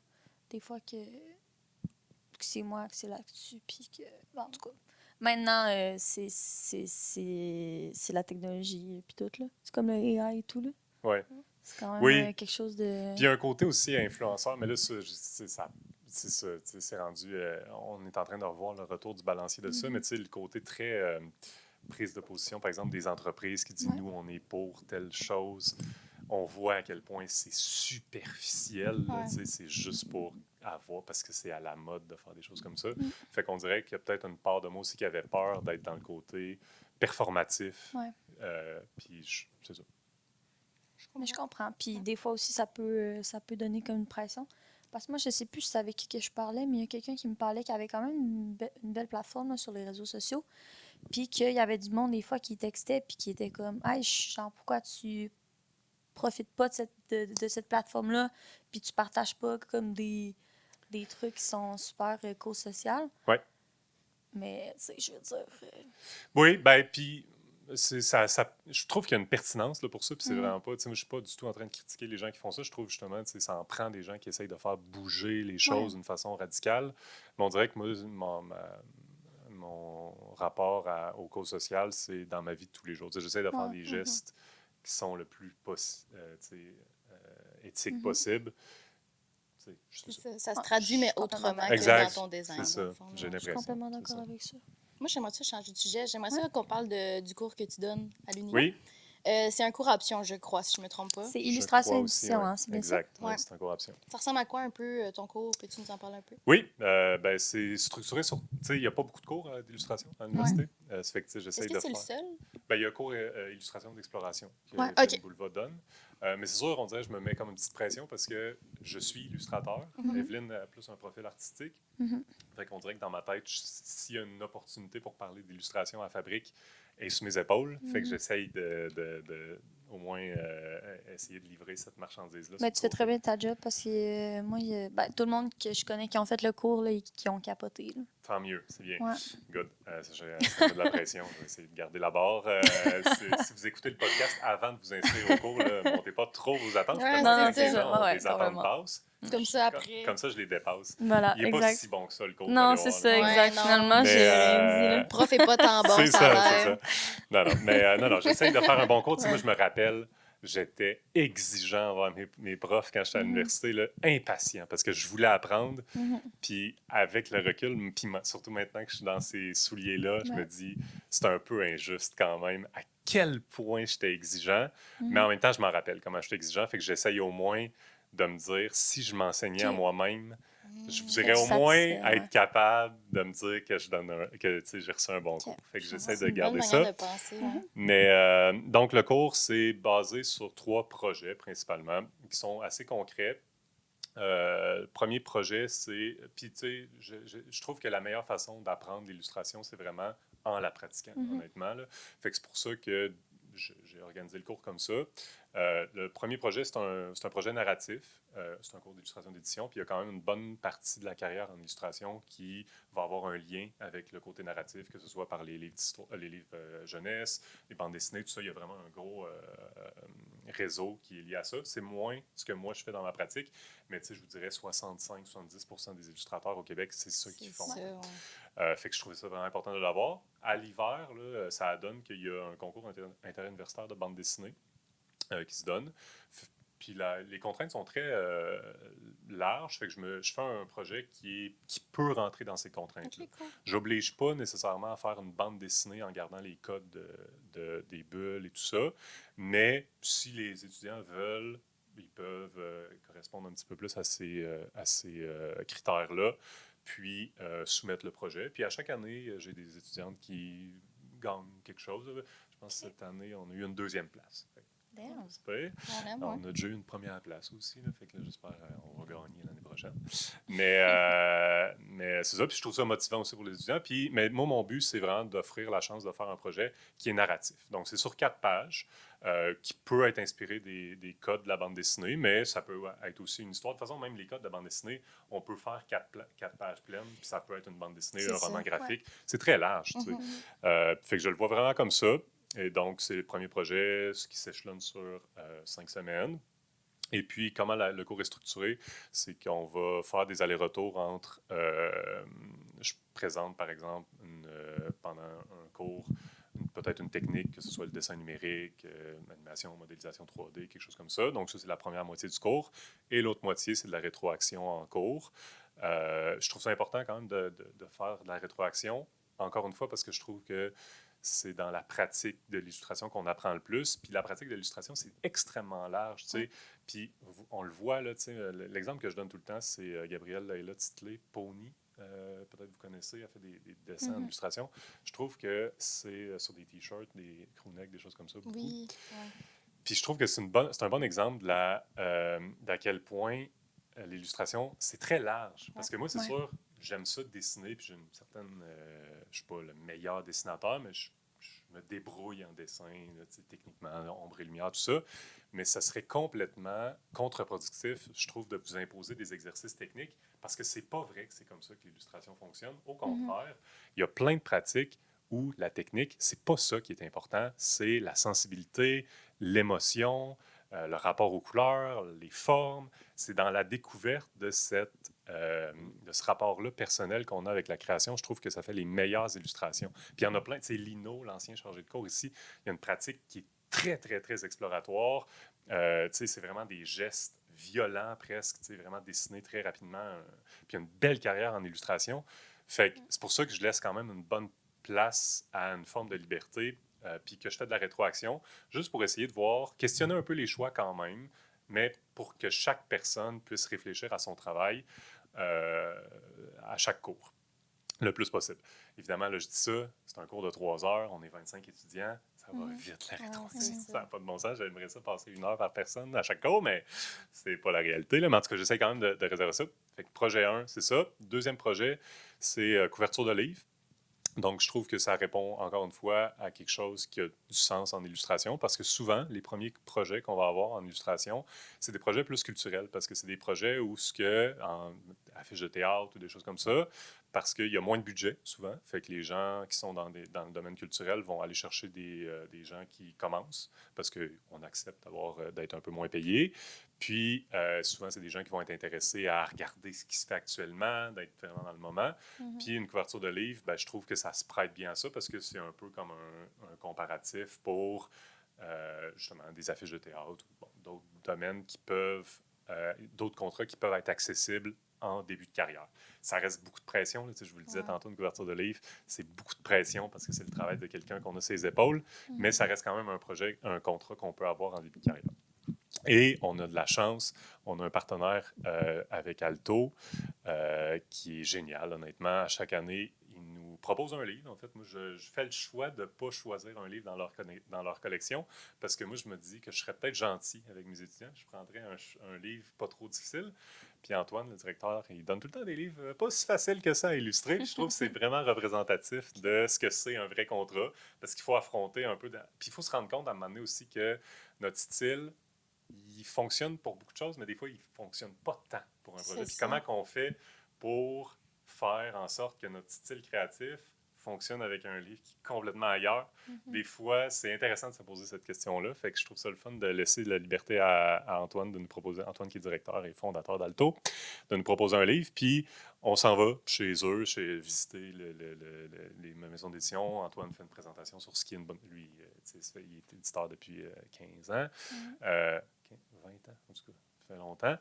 des fois que c'est moi que c'est là-dessus, puis que... Bon, en tout cas, maintenant, c'est la technologie, puis tout, là. C'est comme le AI et tout, là. Oui. C'est quand même quelque chose de... Puis il y a un côté aussi influenceur, mais là, c'est rendu... on est en train de revoir le retour du balancier de ça, mais tu sais, le côté très prise de position, par exemple, des entreprises qui disent « nous, on est pour telle chose », on voit à quel point c'est superficiel, c'est juste pour avoir, parce que c'est à la mode de faire des choses comme ça. Fait qu'on dirait qu'il y a peut-être une part de moi aussi qui avait peur d'être dans le côté performatif. Puis c'est ça. Mais je comprends. Puis des fois aussi, ça peut donner comme une pression. Parce que moi, je sais plus si c'est avec qui que je parlais, mais il y a quelqu'un qui me parlait qui avait quand même une belle plateforme là, sur les réseaux sociaux. Puis qu'il y avait du monde, des fois, qui textait, puis qui était comme « Hey, genre, pourquoi tu profites pas de cette plateforme-là, puis tu partages pas comme des trucs qui sont super co-sociaux. » Ouais. Mais, tu sais, je veux dire... Oui, ben puis je trouve qu'il y a une pertinence là, pour ça, puis c'est vraiment pas, tu sais, moi je suis pas du tout en train de critiquer les gens qui font ça. Je trouve justement, tu sais, ça en prend des gens qui essayent de faire bouger les choses d'une façon radicale. Mais on dirait que moi, mon rapport aux causes sociales, c'est dans ma vie de tous les jours. Tu sais, j'essaie de faire des gestes qui sont le plus éthiques possible. Ça se traduit, mais autrement exact. que dans ton design. C'est ça, fond, j'ai Je suis l'impression. complètement d'accord avec ça. Moi, j'aimerais ça changer de sujet. J'aimerais ça qu'on parle du cours que tu donnes à l'Union. Oui. C'est un cours option, je crois, si je ne me trompe pas. C'est illustration et édition, ouais. hein, c'est bien exact. ça? Ouais. C'est un cours option. Ça ressemble à quoi un peu ton cours? Peux-tu nous en parler un peu? Oui, ben, c'est structuré sur... Tu sais, il n'y a pas beaucoup de cours d'illustration à l'université. Ça fait que j'essaie de faire... Est-ce que c'est le seul? Ben, il y a un cours illustration d'exploration que Bouleva donne. Mais c'est sûr, on dirait que je me mets comme une petite pression parce que je suis illustrateur. Evelyne a plus un profil artistique. Fait qu'on dirait que dans ma tête, s'il y a une opportunité pour parler d'illustration à fabrique, elle est sous mes épaules. Fait que j'essaye de au moins essayer de livrer cette marchandise-là. Ben, tu fais très bien ta job parce que moi, tout le monde que je connais qui ont fait le cours, là, qui ont capoté. Là. Tant mieux, c'est bien. Ouais. Good. Ça met de la pression. Je vais essayer de garder la barre. Si vous écoutez le podcast avant de vous inscrire au cours, ne montez pas trop vos attentes. Non, c'est ça. Les attentes passent. Comme ça, après. Comme ça, je les dépasse. Voilà, Il n'est exact. pas si bon que ça, le cours. Non, c'est ça, exact. non. Finalement, j'ai rien dit. Là. Le prof n'est pas tant bon, c'est ça ça, a c'est l'air. ça. Non, mais non, j'essaye de faire un bon cours. Tu sais, moi, je me rappelle, j'étais exigeant envers mes profs quand j'étais à l'université, là, impatient, parce que je voulais apprendre. Puis avec le recul, puis surtout maintenant que je suis dans ces souliers-là, je me dis, c'est un peu injuste quand même à quel point j'étais exigeant. Mais en même temps, je m'en rappelle comment j'étais exigeant, fait que j'essaye au moins de me dire, si je m'enseignais à moi-même, je voudrais au moins être capable de me dire que j'ai reçu un bon cours. Fait que j'essaie de garder ça. De penser, Mais donc, le cours, c'est basé sur 3 projets principalement, qui sont assez concrets. Le premier projet, c'est... Puis, tu sais, je trouve que la meilleure façon d'apprendre l'illustration, c'est vraiment en la pratiquant, honnêtement. Là. Fait que c'est pour ça que j'ai organisé le cours comme ça. Le premier projet, c'est un projet narratif. C'est un cours d'illustration d'édition. Puis il y a quand même une bonne partie de la carrière en illustration qui va avoir un lien avec le côté narratif, que ce soit par les livres jeunesse, les bandes dessinées, tout ça. Il y a vraiment un gros réseau qui est lié à ça. C'est moins ce que moi je fais dans ma pratique, mais tu sais, je vous dirais 65-70% des illustrateurs au Québec, c'est ça qu'ils font. Fait que je trouvais ça vraiment important de l'avoir. À l'hiver, là, ça donne qu'il y a un concours interuniversitaire de bande dessinée qui se donne. Puis les contraintes sont très larges. Fait que je fais un projet qui peut rentrer dans ces contraintes-là. Okay, cool. J'oblige pas nécessairement à faire une bande dessinée en gardant les codes des bulles et tout ça. Mais si les étudiants veulent, ils peuvent correspondre un petit peu plus à ces critères-là, puis soumettre le projet. Puis à chaque année, j'ai des étudiantes qui gagnent quelque chose. Je pense que cette année, on a eu une 2e place. On a déjà eu une 1re place aussi. Là, fait que là, j'espère qu'on va gagner l'année prochaine. Mais c'est ça. Puis je trouve ça motivant aussi pour les étudiants. Mais moi, mon but, c'est vraiment d'offrir la chance de faire un projet qui est narratif. Donc, c'est sur 4 pages, qui peut être inspiré des codes de la bande dessinée, mais ça peut être aussi une histoire. De toute façon, même les codes de la bande dessinée, on peut faire 4 pages pleines, puis ça peut être une bande dessinée, un roman graphique. Ouais. C'est très large. Tu sais. Fait que je le vois vraiment comme ça. Et donc, c'est le premier projet, ce qui s'échelonne sur 5 semaines. Et puis, comment le cours est structuré, c'est qu'on va faire des allers-retours entre... je présente, par exemple, pendant un cours, peut-être une technique, que ce soit le dessin numérique, l'animation, modélisation 3D, quelque chose comme ça. Donc, ça, c'est la première moitié du cours. Et l'autre moitié, c'est de la rétroaction en cours. Je trouve ça important quand même de faire de la rétroaction, encore une fois, parce que je trouve que c'est dans la pratique de l'illustration qu'on apprend le plus. Puis la pratique de l'illustration, c'est extrêmement large, tu sais. Puis on le voit, là, tu sais, l'exemple que je donne tout le temps, c'est Gabrielle Leila Titley, Pony. Peut-être vous connaissez, elle fait des dessins en illustration. Je trouve que c'est sur des t-shirts, des crewnecks, des choses comme ça, beaucoup. Oui. Puis je trouve que c'est un bon exemple d'à quel point l'illustration, c'est très large. Parce que moi, c'est sûr, j'aime ça dessiner, puis j'ai une certaine... je suis pas le meilleur dessinateur, mais je me débrouille en dessin, là, techniquement, ombre et lumière, tout ça. Mais ça serait complètement contre-productif, je trouve, de vous imposer des exercices techniques, parce que c'est pas vrai que c'est comme ça que l'illustration fonctionne. Au contraire, il y a plein de pratiques où la technique, c'est pas ça qui est important, c'est la sensibilité, l'émotion, le rapport aux couleurs, les formes. C'est dans la découverte de de ce rapport-là personnel qu'on a avec la création. Je trouve que ça fait les meilleures illustrations. Puis il y en a plein. Tu sais, Lino, l'ancien chargé de cours ici, il y a une pratique qui est très, très, très exploratoire. Tu sais, c'est vraiment des gestes violents presque, tu sais, vraiment dessinés très rapidement. Puis il y a une belle carrière en illustration. Fait que c'est pour ça que je laisse quand même une bonne place à une forme de liberté, puis que je fais de la rétroaction, juste pour essayer de voir, questionner un peu les choix quand même, mais pour que chaque personne puisse réfléchir à son travail à chaque cours, le plus possible. Évidemment, là, je dis ça, c'est un cours de 3 heures, on est 25 étudiants, ça va vite la rétroaction, ça n'a pas de bon sens, j'aimerais ça passer 1 heure par personne à chaque cours, mais c'est pas la réalité, là. Mais en tout cas, j'essaie quand même de réserver ça. Fait que projet 1, c'est ça. Deuxième projet, c'est couverture de livre. Donc, je trouve que ça répond encore une fois à quelque chose qui a du sens en illustration, parce que souvent, les premiers projets qu'on va avoir en illustration, c'est des projets plus culturels, parce que c'est des projets où ce que, en affiches de théâtre ou des choses comme ça, parce qu'il y a moins de budget souvent, fait que les gens qui sont dans le domaine culturel vont aller chercher des gens qui commencent, parce qu'on accepte d'être un peu moins payé. Puis, souvent, c'est des gens qui vont être intéressés à regarder ce qui se fait actuellement, d'être vraiment dans le moment. Puis, une couverture de livre, ben, je trouve que ça se prête bien à ça parce que c'est un peu comme un comparatif pour, justement, des affiches de théâtre ou bon, d'autres domaines qui peuvent, d'autres contrats qui peuvent être accessibles en début de carrière. Ça reste beaucoup de pression. Là, je vous le disais tantôt, une couverture de livre, c'est beaucoup de pression parce que c'est le travail de quelqu'un qu'on a sur ses épaules, mais ça reste quand même un contrat qu'on peut avoir en début de carrière. Et on a de la chance, on a un partenaire avec Alto qui est génial, honnêtement. À chaque année, ils nous proposent un livre. En fait, moi, je fais le choix de ne pas choisir un livre dans leur collection parce que moi, je me dis que je serais peut-être gentil avec mes étudiants. Je prendrais un livre pas trop difficile. Puis Antoine, le directeur, il donne tout le temps des livres pas si faciles que ça à illustrer. Je trouve que c'est vraiment représentatif de ce que c'est un vrai contrat parce qu'il faut affronter un peu... Puis il faut se rendre compte à un moment donné aussi que notre style, il fonctionne pour beaucoup de choses, mais des fois, il ne fonctionne pas tant pour un projet. Puis comment qu'on fait pour faire en sorte que notre style créatif fonctionne avec un livre qui est complètement ailleurs? Des fois, c'est intéressant de se poser cette question-là. Fait que je trouve ça le fun de laisser de la liberté à Antoine de nous proposer, Antoine qui est directeur et fondateur d'Alto, de nous proposer un livre. Puis on s'en va chez eux, visiter les maisons d'édition. Antoine fait une présentation sur ce qui est une bonne... Lui, il est éditeur depuis 15 ans. 20 ans, en tout cas, ça fait longtemps.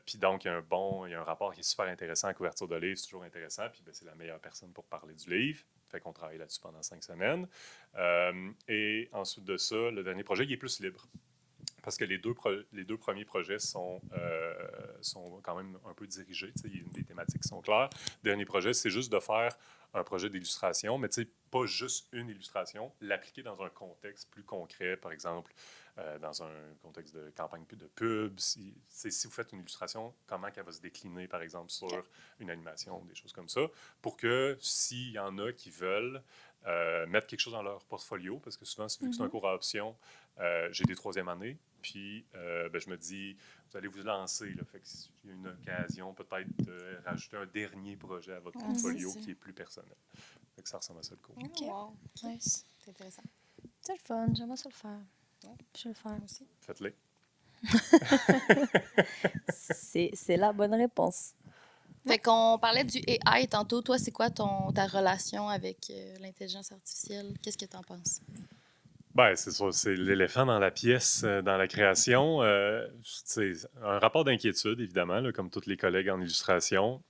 Puis donc, il y a un rapport qui est super intéressant. La couverture de livre, c'est toujours intéressant. Puis c'est la meilleure personne pour parler du livre. Fait qu'on travaille là-dessus pendant 5 semaines. Et ensuite de ça, le dernier projet, il est plus libre. Parce que les deux premiers projets sont quand même un peu dirigés. Il y a des thématiques qui sont claires. Le dernier projet, c'est juste de faire un projet d'illustration, mais pas juste une illustration, l'appliquer dans un contexte plus concret, par exemple, dans un contexte de campagne de pub. Si vous faites une illustration, comment elle va se décliner, par exemple, sur une animation, des choses comme ça, pour que s'il y en a qui veulent mettre quelque chose dans leur portfolio, parce que souvent, vu que c'est un cours à option, j'ai des 3e années, puis je me dis, vous allez vous lancer. Là, fait qu'il y a une occasion peut-être de rajouter un dernier projet à votre portfolio qui est plus personnel. Fait que ça ressemble à ça le cours. OK. Wow. Nice. C'est intéressant. C'est le fun. J'aimerais ça le faire. Je vais le faire aussi. Faites-le. C'est la bonne réponse. Fait qu'on parlait du AI tantôt. Toi, c'est quoi ta relation avec l'intelligence artificielle? Qu'est-ce que tu en penses? Ben, c'est sûr, c'est l'éléphant dans la pièce, dans la création. C'est un rapport d'inquiétude, évidemment, là, comme tous les collègues en illustration.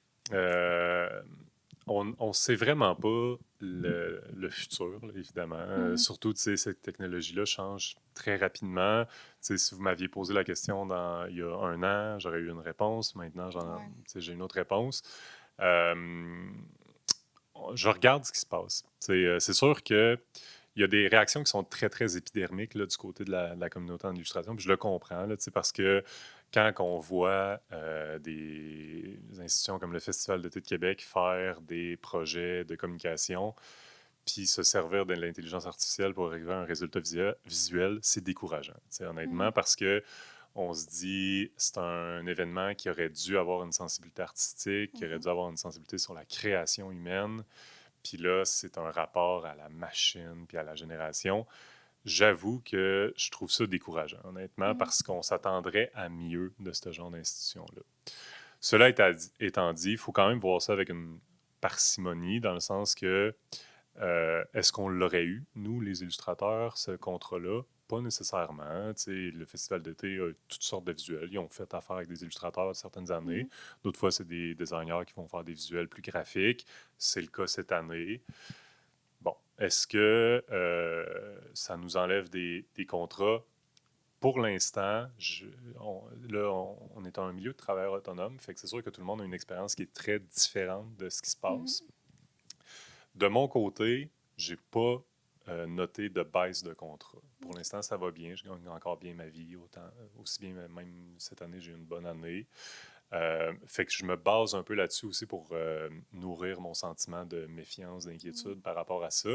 On ne sait vraiment pas le futur, là, évidemment. Surtout, cette technologie-là change très rapidement. Si vous m'aviez posé la question il y a 1 an, j'aurais eu une réponse. Maintenant, j'ai une autre réponse. Je regarde ce qui se passe. C'est sûr que il y a des réactions qui sont très, très épidermiques là, du côté de la communauté en illustration. Puis je le comprends, là, parce que quand on voit des institutions comme le Festival d'été de Québec faire des projets de communication, puis se servir de l'intelligence artificielle pour arriver à un résultat visuel, c'est décourageant, honnêtement, parce que on se dit c'est un événement qui aurait dû avoir une sensibilité artistique, qui aurait dû avoir une sensibilité sur la création humaine. Puis là, c'est un rapport à la machine puis à la génération. J'avoue que je trouve ça décourageant, honnêtement, parce qu'on s'attendrait à mieux de ce genre d'institution-là. Cela étant dit, il faut quand même voir ça avec une parcimonie, dans le sens que est-ce qu'on l'aurait eu, nous, les illustrateurs, ce contrat-là? Pas nécessairement. Le Festival d'été a toutes sortes de visuels. Ils ont fait affaire avec des illustrateurs certaines années. D'autres fois, c'est des designers qui vont faire des visuels plus graphiques. C'est le cas cette année. Bon, est-ce que ça nous enlève des contrats? Pour l'instant, on est dans un milieu de travailleurs autonomes, fait que c'est sûr que tout le monde a une expérience qui est très différente de ce qui se passe. De mon côté, j'ai pas noté de baisse de contrat. Pour l'instant, ça va bien. Je gagne encore bien ma vie. Aussi bien, même cette année, j'ai eu une bonne année. Fait que je me base un peu là-dessus aussi pour nourrir mon sentiment de méfiance, d'inquiétude par rapport à ça.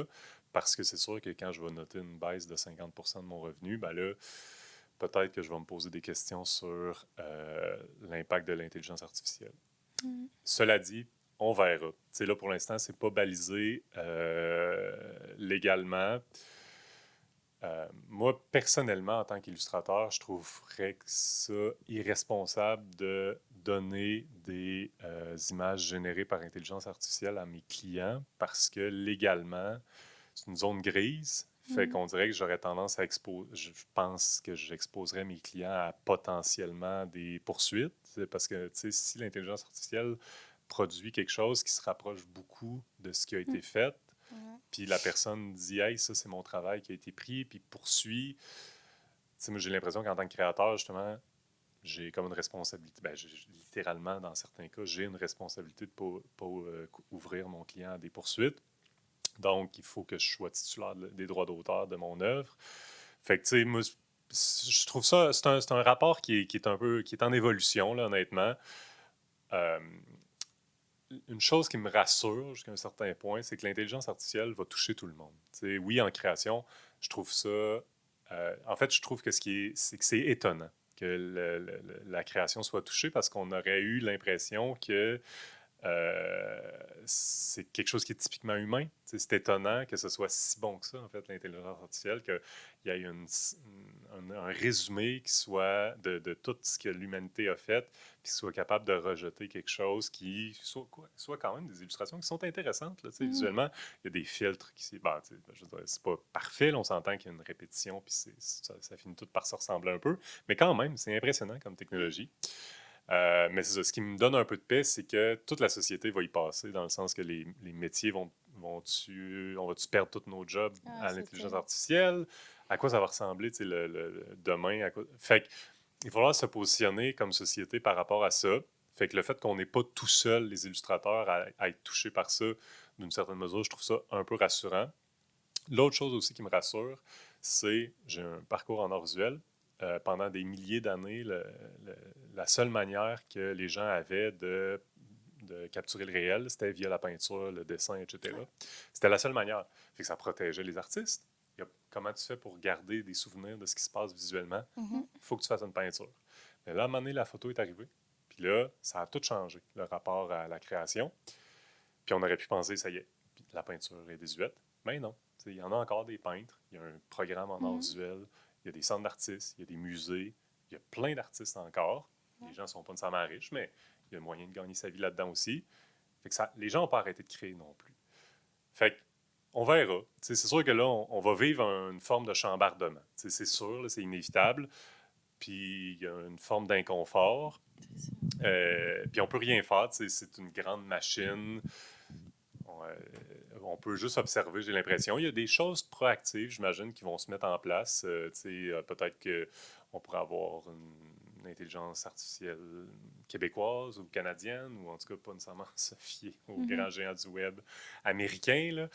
Parce que c'est sûr que quand je vais noter une baisse de 50% de mon revenu, ben là, peut-être que je vais me poser des questions sur l'impact de l'intelligence artificielle. Cela dit, on verra. T'sais, là, pour l'instant, c'est pas balisé légalement. Moi, personnellement, en tant qu'illustrateur, je trouverais que ça irresponsable de donner des images générées par intelligence artificielle à mes clients parce que légalement, c'est une zone grise. Fait qu'on dirait que j'aurais tendance à exposer. Je pense que j'exposerais mes clients à potentiellement des poursuites. Parce que si l'intelligence artificielle produit quelque chose qui se rapproche beaucoup de ce qui a été fait, puis la personne dit « Hey, ça, c'est mon travail qui a été pris », puis poursuit. Moi, j'ai l'impression qu'en tant que créateur, justement, j'ai comme une responsabilité. Littéralement, dans certains cas, j'ai une responsabilité de ne pas ouvrir mon client à des poursuites. Donc, il faut que je sois titulaire des droits d'auteur de mon œuvre. Fait que, tu sais, moi, je trouve ça, c'est un rapport qui est en évolution, là, honnêtement. Une chose qui me rassure jusqu'à un certain point, c'est que l'intelligence artificielle va toucher tout le monde. T'sais, oui, en création, je trouve ça... en fait, je trouve que c'est que c'est étonnant que la création soit touchée parce qu'on aurait eu l'impression que c'est quelque chose qui est typiquement humain. C'est étonnant que ce soit si bon que ça, en fait, l'intelligence artificielle, qu'il y ait un résumé qui soit de tout ce que l'humanité a fait, puis qu'il soit capable de rejeter quelque chose qui soit quand même des illustrations qui sont intéressantes. Là, visuellement, il y a des filtres qui... je veux dire, c'est pas parfait, là, on s'entend qu'il y a une répétition, puis ça finit tout par se ressembler un peu, mais quand même, c'est impressionnant comme technologie. Mais c'est ça, ce qui me donne un peu de paix, c'est que toute la société va y passer, dans le sens que les métiers on va-tu perdre tous nos jobs à l'intelligence artificielle? À quoi ça va ressembler demain? Fait qu'il va falloir se positionner comme société par rapport à ça. Fait que le fait qu'on n'est pas tout seul, les illustrateurs, à être touchés par ça, d'une certaine mesure, je trouve ça un peu rassurant. L'autre chose aussi qui me rassure, c'est j'ai un parcours en art visuel. Pendant des milliers d'années, la seule manière que les gens avaient de capturer le réel, c'était via la peinture, le dessin, etc. C'était la seule manière. Fait que ça protégeait les artistes. Comment tu fais pour garder des souvenirs de ce qui se passe visuellement? Il faut que tu fasses une peinture. Mais là, à un moment donné, la photo est arrivée. Puis là, ça a tout changé, le rapport à la création. Puis on aurait pu penser, ça y est, la peinture est désuète. Mais non. Il y en a encore des peintres. Il y a un programme en art visuel. Il y a des centres d'artistes, il y a des musées, il y a plein d'artistes encore. Les gens ne sont pas nécessairement riches, mais il y a moyen de gagner sa vie là-dedans aussi. Fait que les gens n'ont pas arrêté de créer non plus. Fait qu'on verra. C'est sûr que là, on va vivre une forme de chambardement. C'est sûr, là, c'est inévitable. Puis il y a une forme d'inconfort. Puis on ne peut rien faire. C'est une grande machine. On peut juste observer, j'ai l'impression. Il y a des choses proactives, j'imagine, qui vont se mettre en place. Peut-être qu'on pourrait avoir une intelligence artificielle québécoise ou canadienne, ou en tout cas pas nécessairement se fier aux grands géants du web américains. Là.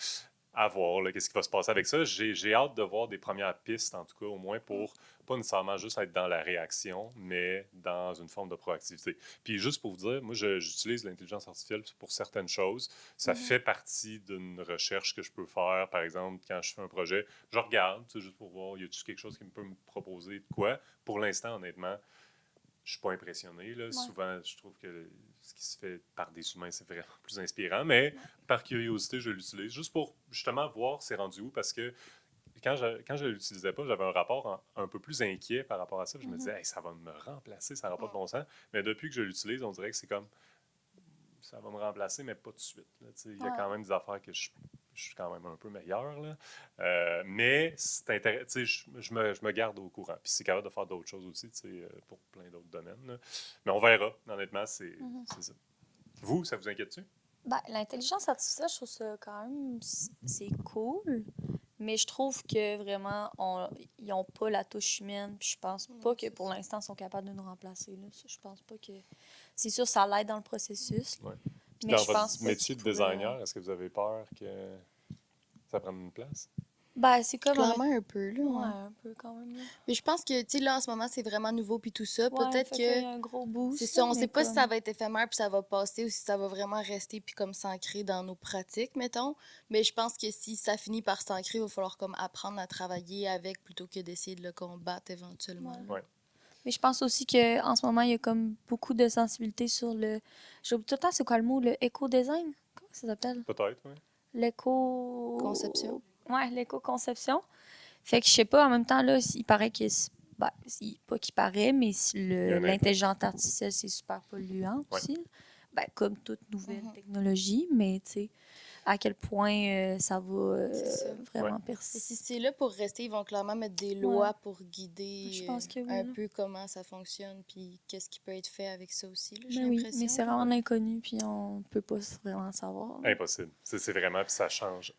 à voir là, qu'est-ce qui va se passer avec ça. J'ai hâte de voir des premières pistes, en tout cas, au moins pour pas nécessairement juste être dans la réaction, mais dans une forme de proactivité. Puis juste pour vous dire, moi, j'utilise l'intelligence artificielle pour certaines choses. Ça fait partie d'une recherche que je peux faire, par exemple, quand je fais un projet. Je regarde, juste pour voir, y a-t-il quelque chose qui peut me proposer de quoi. Pour l'instant, honnêtement, je suis pas impressionné. Là. Souvent, je trouve que ce qui se fait par des humains, c'est vraiment plus inspirant. Mais par curiosité, je l'utilise juste pour justement voir c'est rendu où. Parce que quand je ne l'utilisais pas, j'avais un rapport un peu plus inquiet par rapport à ça. Je me disais, hey, ça va me remplacer, ça n'aura pas de bon sens. Mais depuis que je l'utilise, on dirait que c'est comme, ça va me remplacer, mais pas tout de suite. Il y a quand même des affaires que je suis quand même un peu meilleur. Là. Mais c'est intéressant. Je me garde au courant. Puis c'est capable de faire d'autres choses aussi pour plein d'autres domaines. Là. Mais on verra. Honnêtement, c'est ça. Vous, ça vous inquiète-tu? Ben, l'intelligence artificielle, je trouve ça quand même, c'est cool. Mais je trouve que vraiment, ils n'ont pas la touche humaine. Puis je pense pas que pour l'instant, ils sont capables de nous remplacer. Là. Ça, je pense pas que. C'est sûr, ça l'aide dans le processus. Ouais. Mais Dans je pense votre pas métier qu'ils de designer, pourraient- est-ce que vous avez peur que ça prenne une place? Ben, c'est comme. Clairement un peu, là. Ouais, un peu quand même. Là. Mais je pense que, tu sais, là, en ce moment, c'est vraiment nouveau puis tout ça. Ouais, Peut-être fait qu'il y que a un gros boost. c'est ça, on là, sait mais pas si comme- ça va être éphémère puis ça va passer ou si ça va vraiment rester puis comme s'ancrer dans nos pratiques, mettons. Mais je pense que si ça finit par s'ancrer, il va falloir comme apprendre à travailler avec plutôt que d'essayer de le combattre éventuellement. Ouais. là. Ouais. Mais je pense aussi qu'en ce moment, il y a comme beaucoup de sensibilité sur le. J'oublie tout le temps, c'est quoi le mot? Le éco-design? Comment ça s'appelle? Peut-être, oui. L'éco. Conception. Ouais, l'éco-conception. Fait que je sais pas, en même temps, là, il paraît que. Ben, pas qu'il paraît, mais Il y a un impact. l'intelligence artificielle, c'est super polluant Ouais. aussi. Ben, comme toute nouvelle Mhm. technologie, mais tu sais, à quel point ça va C'est ça. vraiment Et si persister. c'est là pour rester, ils vont clairement mettre des lois pour guider Je pense que oui, un là. peu comment ça fonctionne puis qu'est-ce qui peut être fait avec ça aussi, là, j'ai Mais oui, l'impression. mais c'est là. vraiment l'inconnu, puis on peut pas vraiment savoir. là. Impossible. C'est vraiment, puis ça change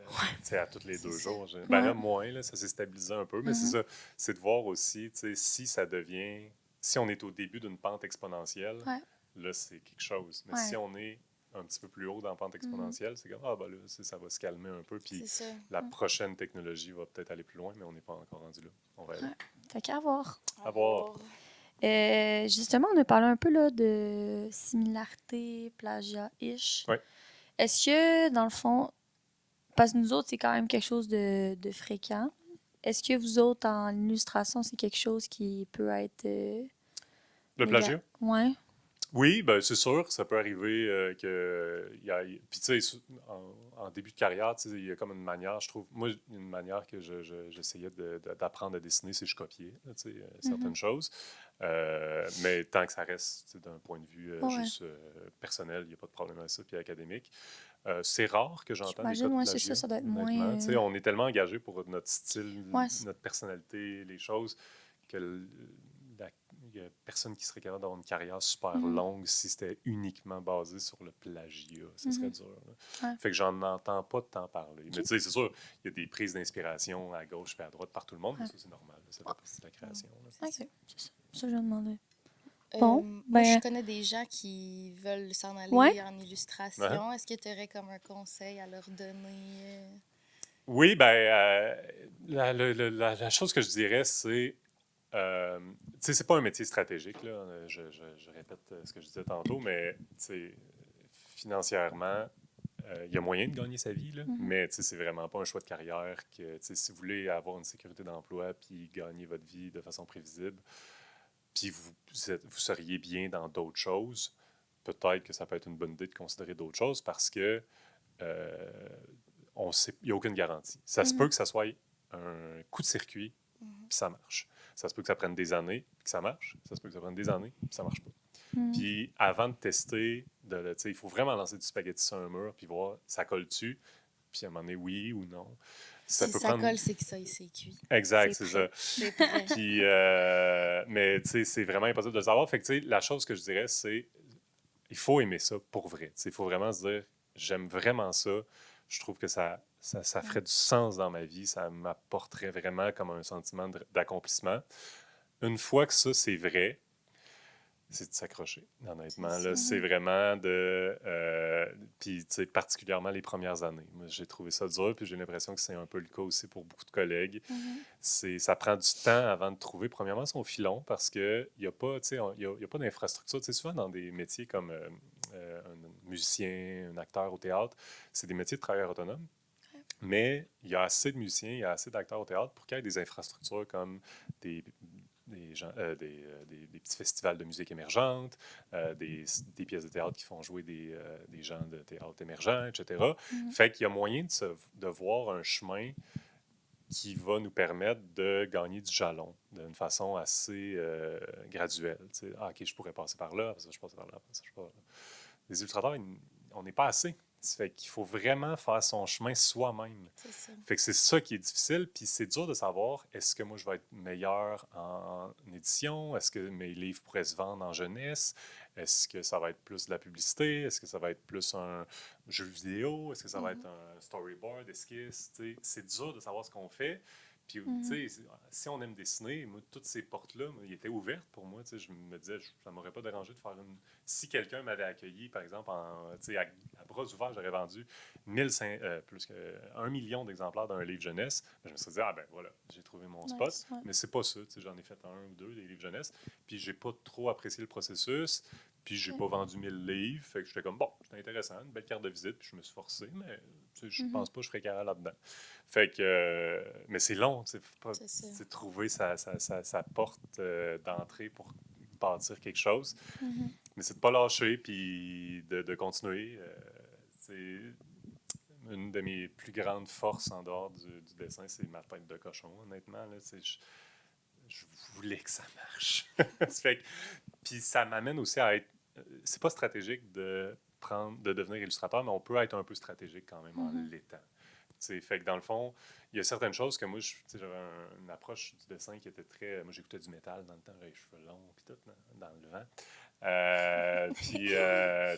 tu sais, à tous les C'est 2 ça. jours. Ben là, Ouais. moins, là, ça s'est stabilisé un peu, mais c'est ça. C'est de voir aussi, tu sais, si ça devient... Si on est au début d'une pente exponentielle, Ouais. là, c'est quelque chose. Mais Ouais. si on est un petit peu plus haut dans la pente exponentielle, c'est comme, ah, ben là, ça va se calmer un peu, puis C'est ça. la prochaine technologie va peut-être aller plus loin, mais on n'est pas encore rendu là. On va aller. Ouais. Fait qu'à voir. À voir. Justement, on a parlé un peu là, de similarité, plagiat-ish. Ouais. Est-ce que, dans le fond, parce que nous autres, c'est quand même quelque chose de fréquent, est-ce que vous autres, en illustration, c'est quelque chose qui peut être... Le plagiat? Ouais. Oui, ben c'est sûr, ça peut arriver que... Puis tu sais, en début de carrière, tu sais, il y a comme une manière, je trouve... Moi, une manière que j'essayais d'apprendre à dessiner, c'est que je copiais, là, tu sais, certaines choses. Mais tant que ça reste tu sais, d'un point de vue Ouais. juste personnel, il n'y a pas de problème avec ça, puis académique. C'est rare que j'entende des J'imagine, cas de ouais, c'est plagiat, ça doit être honnêtement. moins... Tu sais, on est tellement engagé pour notre style, Ouais. notre personnalité, les choses, que il n'y a personne qui serait capable d'avoir une carrière super longue si c'était uniquement basé sur le plagiat. Ça serait dur. Là. Ouais. Fait que j'en entends pas tant parler. Mais tu sais, c'est sûr, il y a des prises d'inspiration à gauche et à droite par tout le monde, mais ça, c'est normal. Là. Ça fait partie de la création. Là. OK, c'est ça. Ça, je demandais. Moi, ben- je connais des gens qui veulent s'en aller Ouais. en illustration. Ouais. Est-ce que tu aurais comme un conseil à leur donner? Oui, ben, la chose que je dirais, c'est. Tu sais, c'est pas un métier stratégique, là. Je répète ce que je disais tantôt, mais tu sais, financièrement, il y a moyen de gagner sa vie, là, mais tu sais, c'est vraiment pas un choix de carrière que, tu sais, si vous voulez avoir une sécurité d'emploi puis gagner votre vie de façon prévisible, puis vous seriez bien dans d'autres choses, peut-être que ça peut être une bonne idée de considérer d'autres choses parce que il n'y a aucune garantie. Ça se peut que ça soit un coup de circuit, puis ça marche. Ça se peut que ça prenne des années, puis que ça marche. Ça se peut que ça prenne des années, puis ça marche pas. Puis avant de tester, il faut vraiment lancer du spaghetti sur un mur, puis voir, ça colle-tu, puis à un moment donné, oui ou non. Ça Si peut ça prendre... colle, c'est que ça, il s'est cuit. Exact, C'est c'est ça. C'est prêt. Puis, mais tu sais, c'est vraiment impossible de le savoir. Fait que, tu sais, la chose que je dirais, c'est il faut aimer ça pour vrai. Il faut vraiment se dire, j'aime vraiment ça. Je trouve que ça ferait du sens dans ma vie. Ça m'apporterait vraiment comme un sentiment d'accomplissement. Une fois que ça, c'est vrai, c'est de s'accrocher, honnêtement. Là, c'est vraiment puis, tu sais, particulièrement les premières années. Moi, j'ai trouvé ça dur, puis j'ai l'impression que c'est un peu le cas aussi pour beaucoup de collègues. Ça prend du temps avant de trouver, premièrement, son filon, parce qu'il n'y a pas, tu sais, y a pas d'infrastructure. Tu sais, souvent, dans des métiers comme un musicien, un acteur au théâtre, c'est des métiers de travailleurs autonomes. Mais il y a assez de musiciens, il y a assez d'acteurs au théâtre pour qu'il y ait des infrastructures comme des petits festivals de musique émergente, des pièces de théâtre qui font jouer des gens de théâtre émergents, etc. Fait qu'il y a moyen de voir un chemin qui va nous permettre de gagner du jalon d'une façon assez graduelle. Tu sais, OK, je pourrais passer par là, après ça, je passe par là, après ça, je passe par là. Les illustrateurs, on n'est pas assez. Ça fait qu'il faut vraiment faire son chemin soi-même. Fait que c'est ça qui est difficile, puis c'est dur de savoir, est-ce que moi je vais être meilleur en édition? Est-ce que mes livres pourraient se vendre en jeunesse? Est-ce que ça va être plus de la publicité? Est-ce que ça va être plus un jeu vidéo? Est-ce que ça va être un storyboard, esquisse? T'sais, c'est dur de savoir ce qu'on fait. Puis, tu sais, si on aime dessiner, moi, toutes ces portes-là, ils étaient ouvertes pour moi. Je me disais, ça ne m'aurait pas dérangé de faire une. Si quelqu'un m'avait accueilli, par exemple, à bras ouverts, j'aurais vendu 1 million d'exemplaires d'un livre jeunesse, je me suis dit, ah ben voilà, j'ai trouvé mon spot. Ouais. Mais c'est pas ça. J'en ai fait 1 ou 2 des livres jeunesse. Puis, j'ai pas trop apprécié le processus. Puis, j'ai pas vendu 1000 livres. Fait que j'étais comme, bon, c'était intéressant, une belle carte de visite. Puis, je me suis forcé, mais je pense pas que je ferais carrière là-dedans. Fait que, mais c'est long, c'est trouver sa porte d'entrée pour bâtir quelque chose. Mais c'est de ne pas lâcher, puis de continuer. C'est une de mes plus grandes forces en dehors du dessin, c'est ma tête de cochon, honnêtement. Là, je voulais que ça marche. Puis ça m'amène aussi à être... C'est pas stratégique de devenir illustrateur, mais on peut être un peu stratégique quand même en l'étant. Fait que dans le fond, il y a certaines choses que moi, j'avais une approche du dessin qui était très... Moi, j'écoutais du métal dans le temps, j'avais les cheveux longs, puis tout, dans le vent. Puis,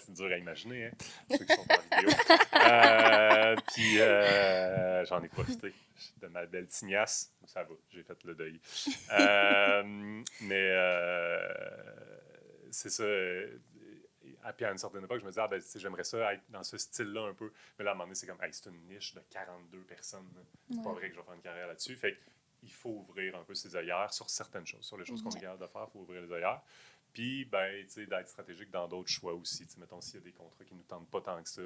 c'est dur à imaginer, hein, ceux qui sont en vidéo. Puis, j'en ai profité de ma belle tignasse. Ça va, j'ai fait le deuil. Mais c'est ça... Puis à une certaine époque, je me disais, j'aimerais ça être dans ce style-là un peu. Mais là, à un moment donné, c'est comme, c'est une niche de 42 personnes. C'est pas vrai que je vais faire une carrière là-dessus. Fait qu'il faut ouvrir un peu ses œillères sur certaines choses. Sur les choses qu'on est capable de faire, il faut ouvrir les œillères. Puis, d'être stratégique dans d'autres choix aussi. Mettons, s'il y a des contrats qui ne nous tentent pas tant que ça,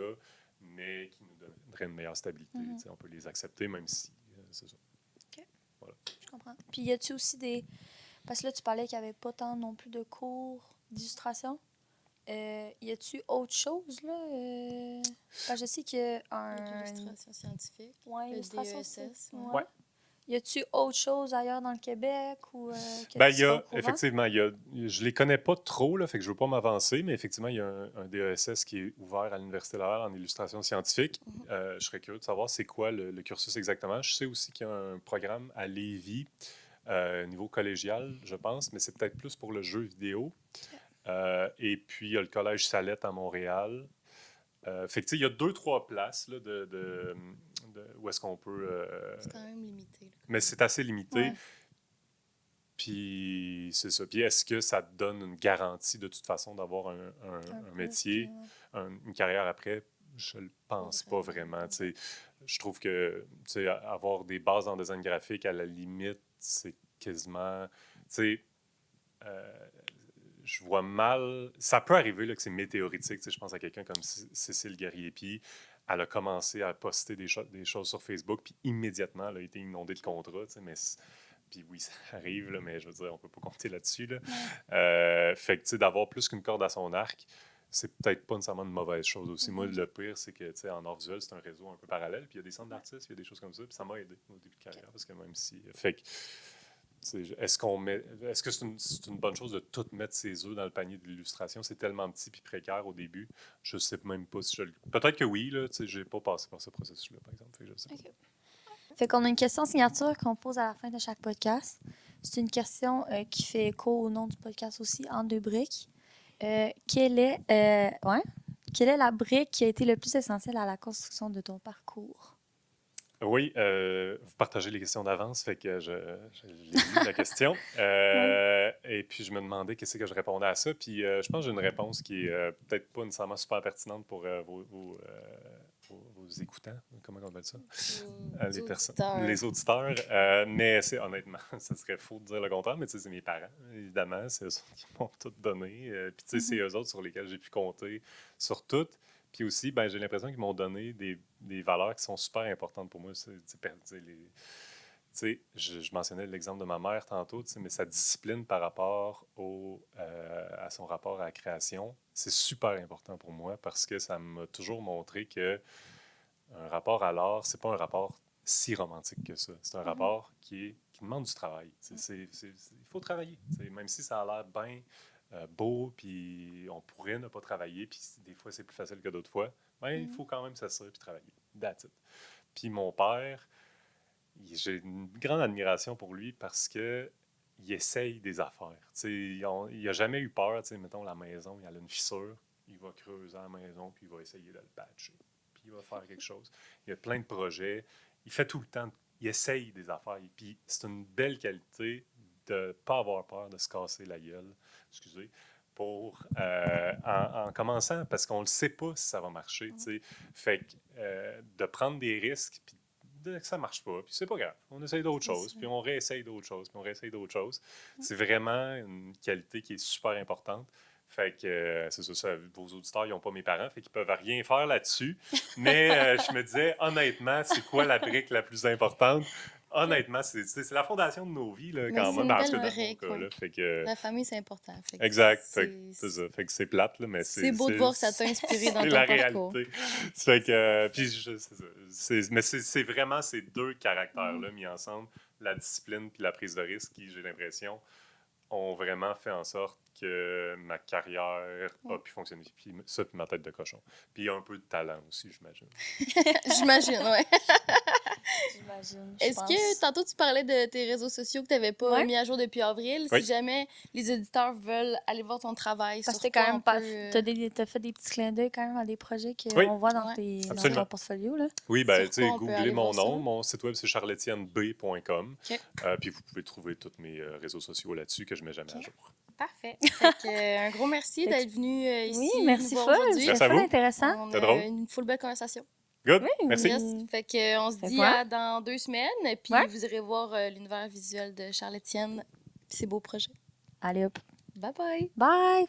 mais qui nous donneraient une meilleure stabilité, on peut les accepter, même si c'est ça. OK. Voilà. Je comprends. Puis, y a-tu aussi des... Parce que là, tu parlais qu'il n'y avait pas tant non plus de cours d'illustration. Y a-tu autre chose, là? Je sais qu'il y a l'illustration scientifique, le DESS. Ouais. Y a-tu autre chose ailleurs dans le Québec? Ou, effectivement, je les connais pas trop, là, fait que je veux pas m'avancer, mais effectivement, il y a un DESS qui est ouvert à l'Université Laval en illustration scientifique. Je serais curieux de savoir c'est quoi le cursus exactement. Je sais aussi qu'il y a un programme à Lévis, niveau collégial, je pense, mais c'est peut-être plus pour le jeu vidéo. Et puis, il y a le Collège Salette à Montréal. Fait que, il y a 2-3 places là, où est-ce qu'on peut... c'est quand même limité. Là. Mais c'est assez limité. Ouais. Puis, c'est ça. Puis, est-ce que ça te donne une garantie, de toute façon, d'avoir un métier, une carrière après? Je le pense pas vraiment. Je trouve que avoir des bases en design graphique, à la limite, c'est quasiment... je vois mal... Ça peut arriver là, que c'est météoritique. Je pense à quelqu'un comme Cécile Guerrier-Py. Elle a commencé à poster des choses sur Facebook, puis immédiatement, elle a été inondée de contrats. Mais puis oui, ça arrive, là, mais je veux dire, on ne peut pas compter là-dessus. Là. Fait que d'avoir plus qu'une corde à son arc, c'est peut-être pas nécessairement une mauvaise chose aussi. Moi, le pire, c'est que en art visuel, c'est un réseau un peu parallèle, puis il y a des centres d'artistes, il y a des choses comme ça, puis ça m'a aidé au début de carrière, parce que même si... Fait que, est-ce que c'est une bonne chose de tout mettre ses œufs dans le panier de l'illustration? C'est tellement petit et précaire au début. Je ne sais même pas si peut-être que oui, là. Je n'ai pas passé par ce processus-là, par exemple. Fait que je sais pas. Fait qu'on a une question signature qu'on pose à la fin de chaque podcast. C'est une question qui fait écho au nom du podcast aussi, En deux briques. Quelle est la brique qui a été le plus essentielle à la construction de ton parcours? Oui, vous partagez les questions d'avance, fait que je lis la question. Et puis, je me demandais qu'est-ce que je répondais à ça. Puis, je pense que j'ai une réponse qui est peut-être pas nécessairement super pertinente pour vos écoutants. Comment on appelle ça? Les personnes, les auditeurs. Mais c'est honnêtement, ça serait faux de dire le contraire, mais tu sais, c'est mes parents, évidemment. C'est eux autres qui m'ont tout donné. Puis, tu sais, c'est eux autres sur lesquels j'ai pu compter sur tout. Puis aussi, ben, j'ai l'impression qu'ils m'ont donné des valeurs qui sont super importantes pour moi. Je mentionnais l'exemple de ma mère tantôt, mais sa discipline par rapport à son rapport à la création, c'est super important pour moi parce que ça m'a toujours montré que un rapport à l'art, c'est pas un rapport si romantique que ça. C'est un rapport qui demande du travail. Il faut travailler. Même si ça a l'air bien beau, puis on pourrait ne pas travailler, puis des fois c'est plus facile que d'autres fois, mais il faut quand même s'assurer et travailler. That's it. Puis mon père, j'ai une grande admiration pour lui parce que il essaye des affaires. Il n'a jamais eu peur. Mettons, la maison, il y a une fissure, il va creuser la maison, puis il va essayer de le patcher. Puis il va faire quelque chose. Il y a plein de projets. Il fait tout le temps. Il essaye des affaires. Et puis c'est une belle qualité de ne pas avoir peur de se casser la gueule. En commençant, parce qu'on ne le sait pas si ça va marcher. Fait que de prendre des risques, puis que ça ne marche pas, puis c'est pas grave. On essaye d'autres choses, puis on réessaye d'autres choses, puis on réessaye d'autres choses. C'est vraiment une qualité qui est super importante. Fait que c'est ça, vos auditeurs, ils n'ont pas mes parents, fait qu'ils ne peuvent rien faire là-dessus. Mais je me disais, honnêtement, c'est quoi la brique la plus importante? Honnêtement, c'est la fondation de nos vies, là, quand même. C'est une belle brique, fait que... La famille, c'est important. Exact. C'est ça. Fait que c'est plate, là, mais c'est beau de voir que ça t'a inspiré dans ton la parcours. Réalité. Fait que, puis, mais c'est vraiment ces deux caractères-là mis ensemble, la discipline puis la prise de risque, qui, j'ai l'impression, ont vraiment fait en sorte que ma carrière a pu fonctionner. Puis ça, puis ma tête de cochon. Puis il y a un peu de talent aussi, j'imagine. J'imagine, oui. J'imagine. Est-ce que tantôt tu parlais de tes réseaux sociaux que tu n'avais pas mis à jour depuis avril? Oui. Si jamais les auditeurs veulent aller voir ton travail, parce sur que quand même peut... t'as fait des petits clins d'œil quand même à des projets qu'on voit dans ton portfolio. Là. Oui, ben tu sais, googlez mon nom. Mon site web, c'est charletienneb.com. Puis vous pouvez trouver tous mes réseaux sociaux là-dessus que je ne mets jamais à jour. Parfait. Fait que, un gros merci d'être venu ici. Oui, merci nous voir aujourd'hui. C'était full intéressant. C'était drôle. Une full belle conversation. Good, merci. Yes. Fait que, on se dit dans 2 semaines. Puis vous irez voir l'univers visuel de Charles-Étienne et ses beaux projets. Allez hop. Bye bye. Bye.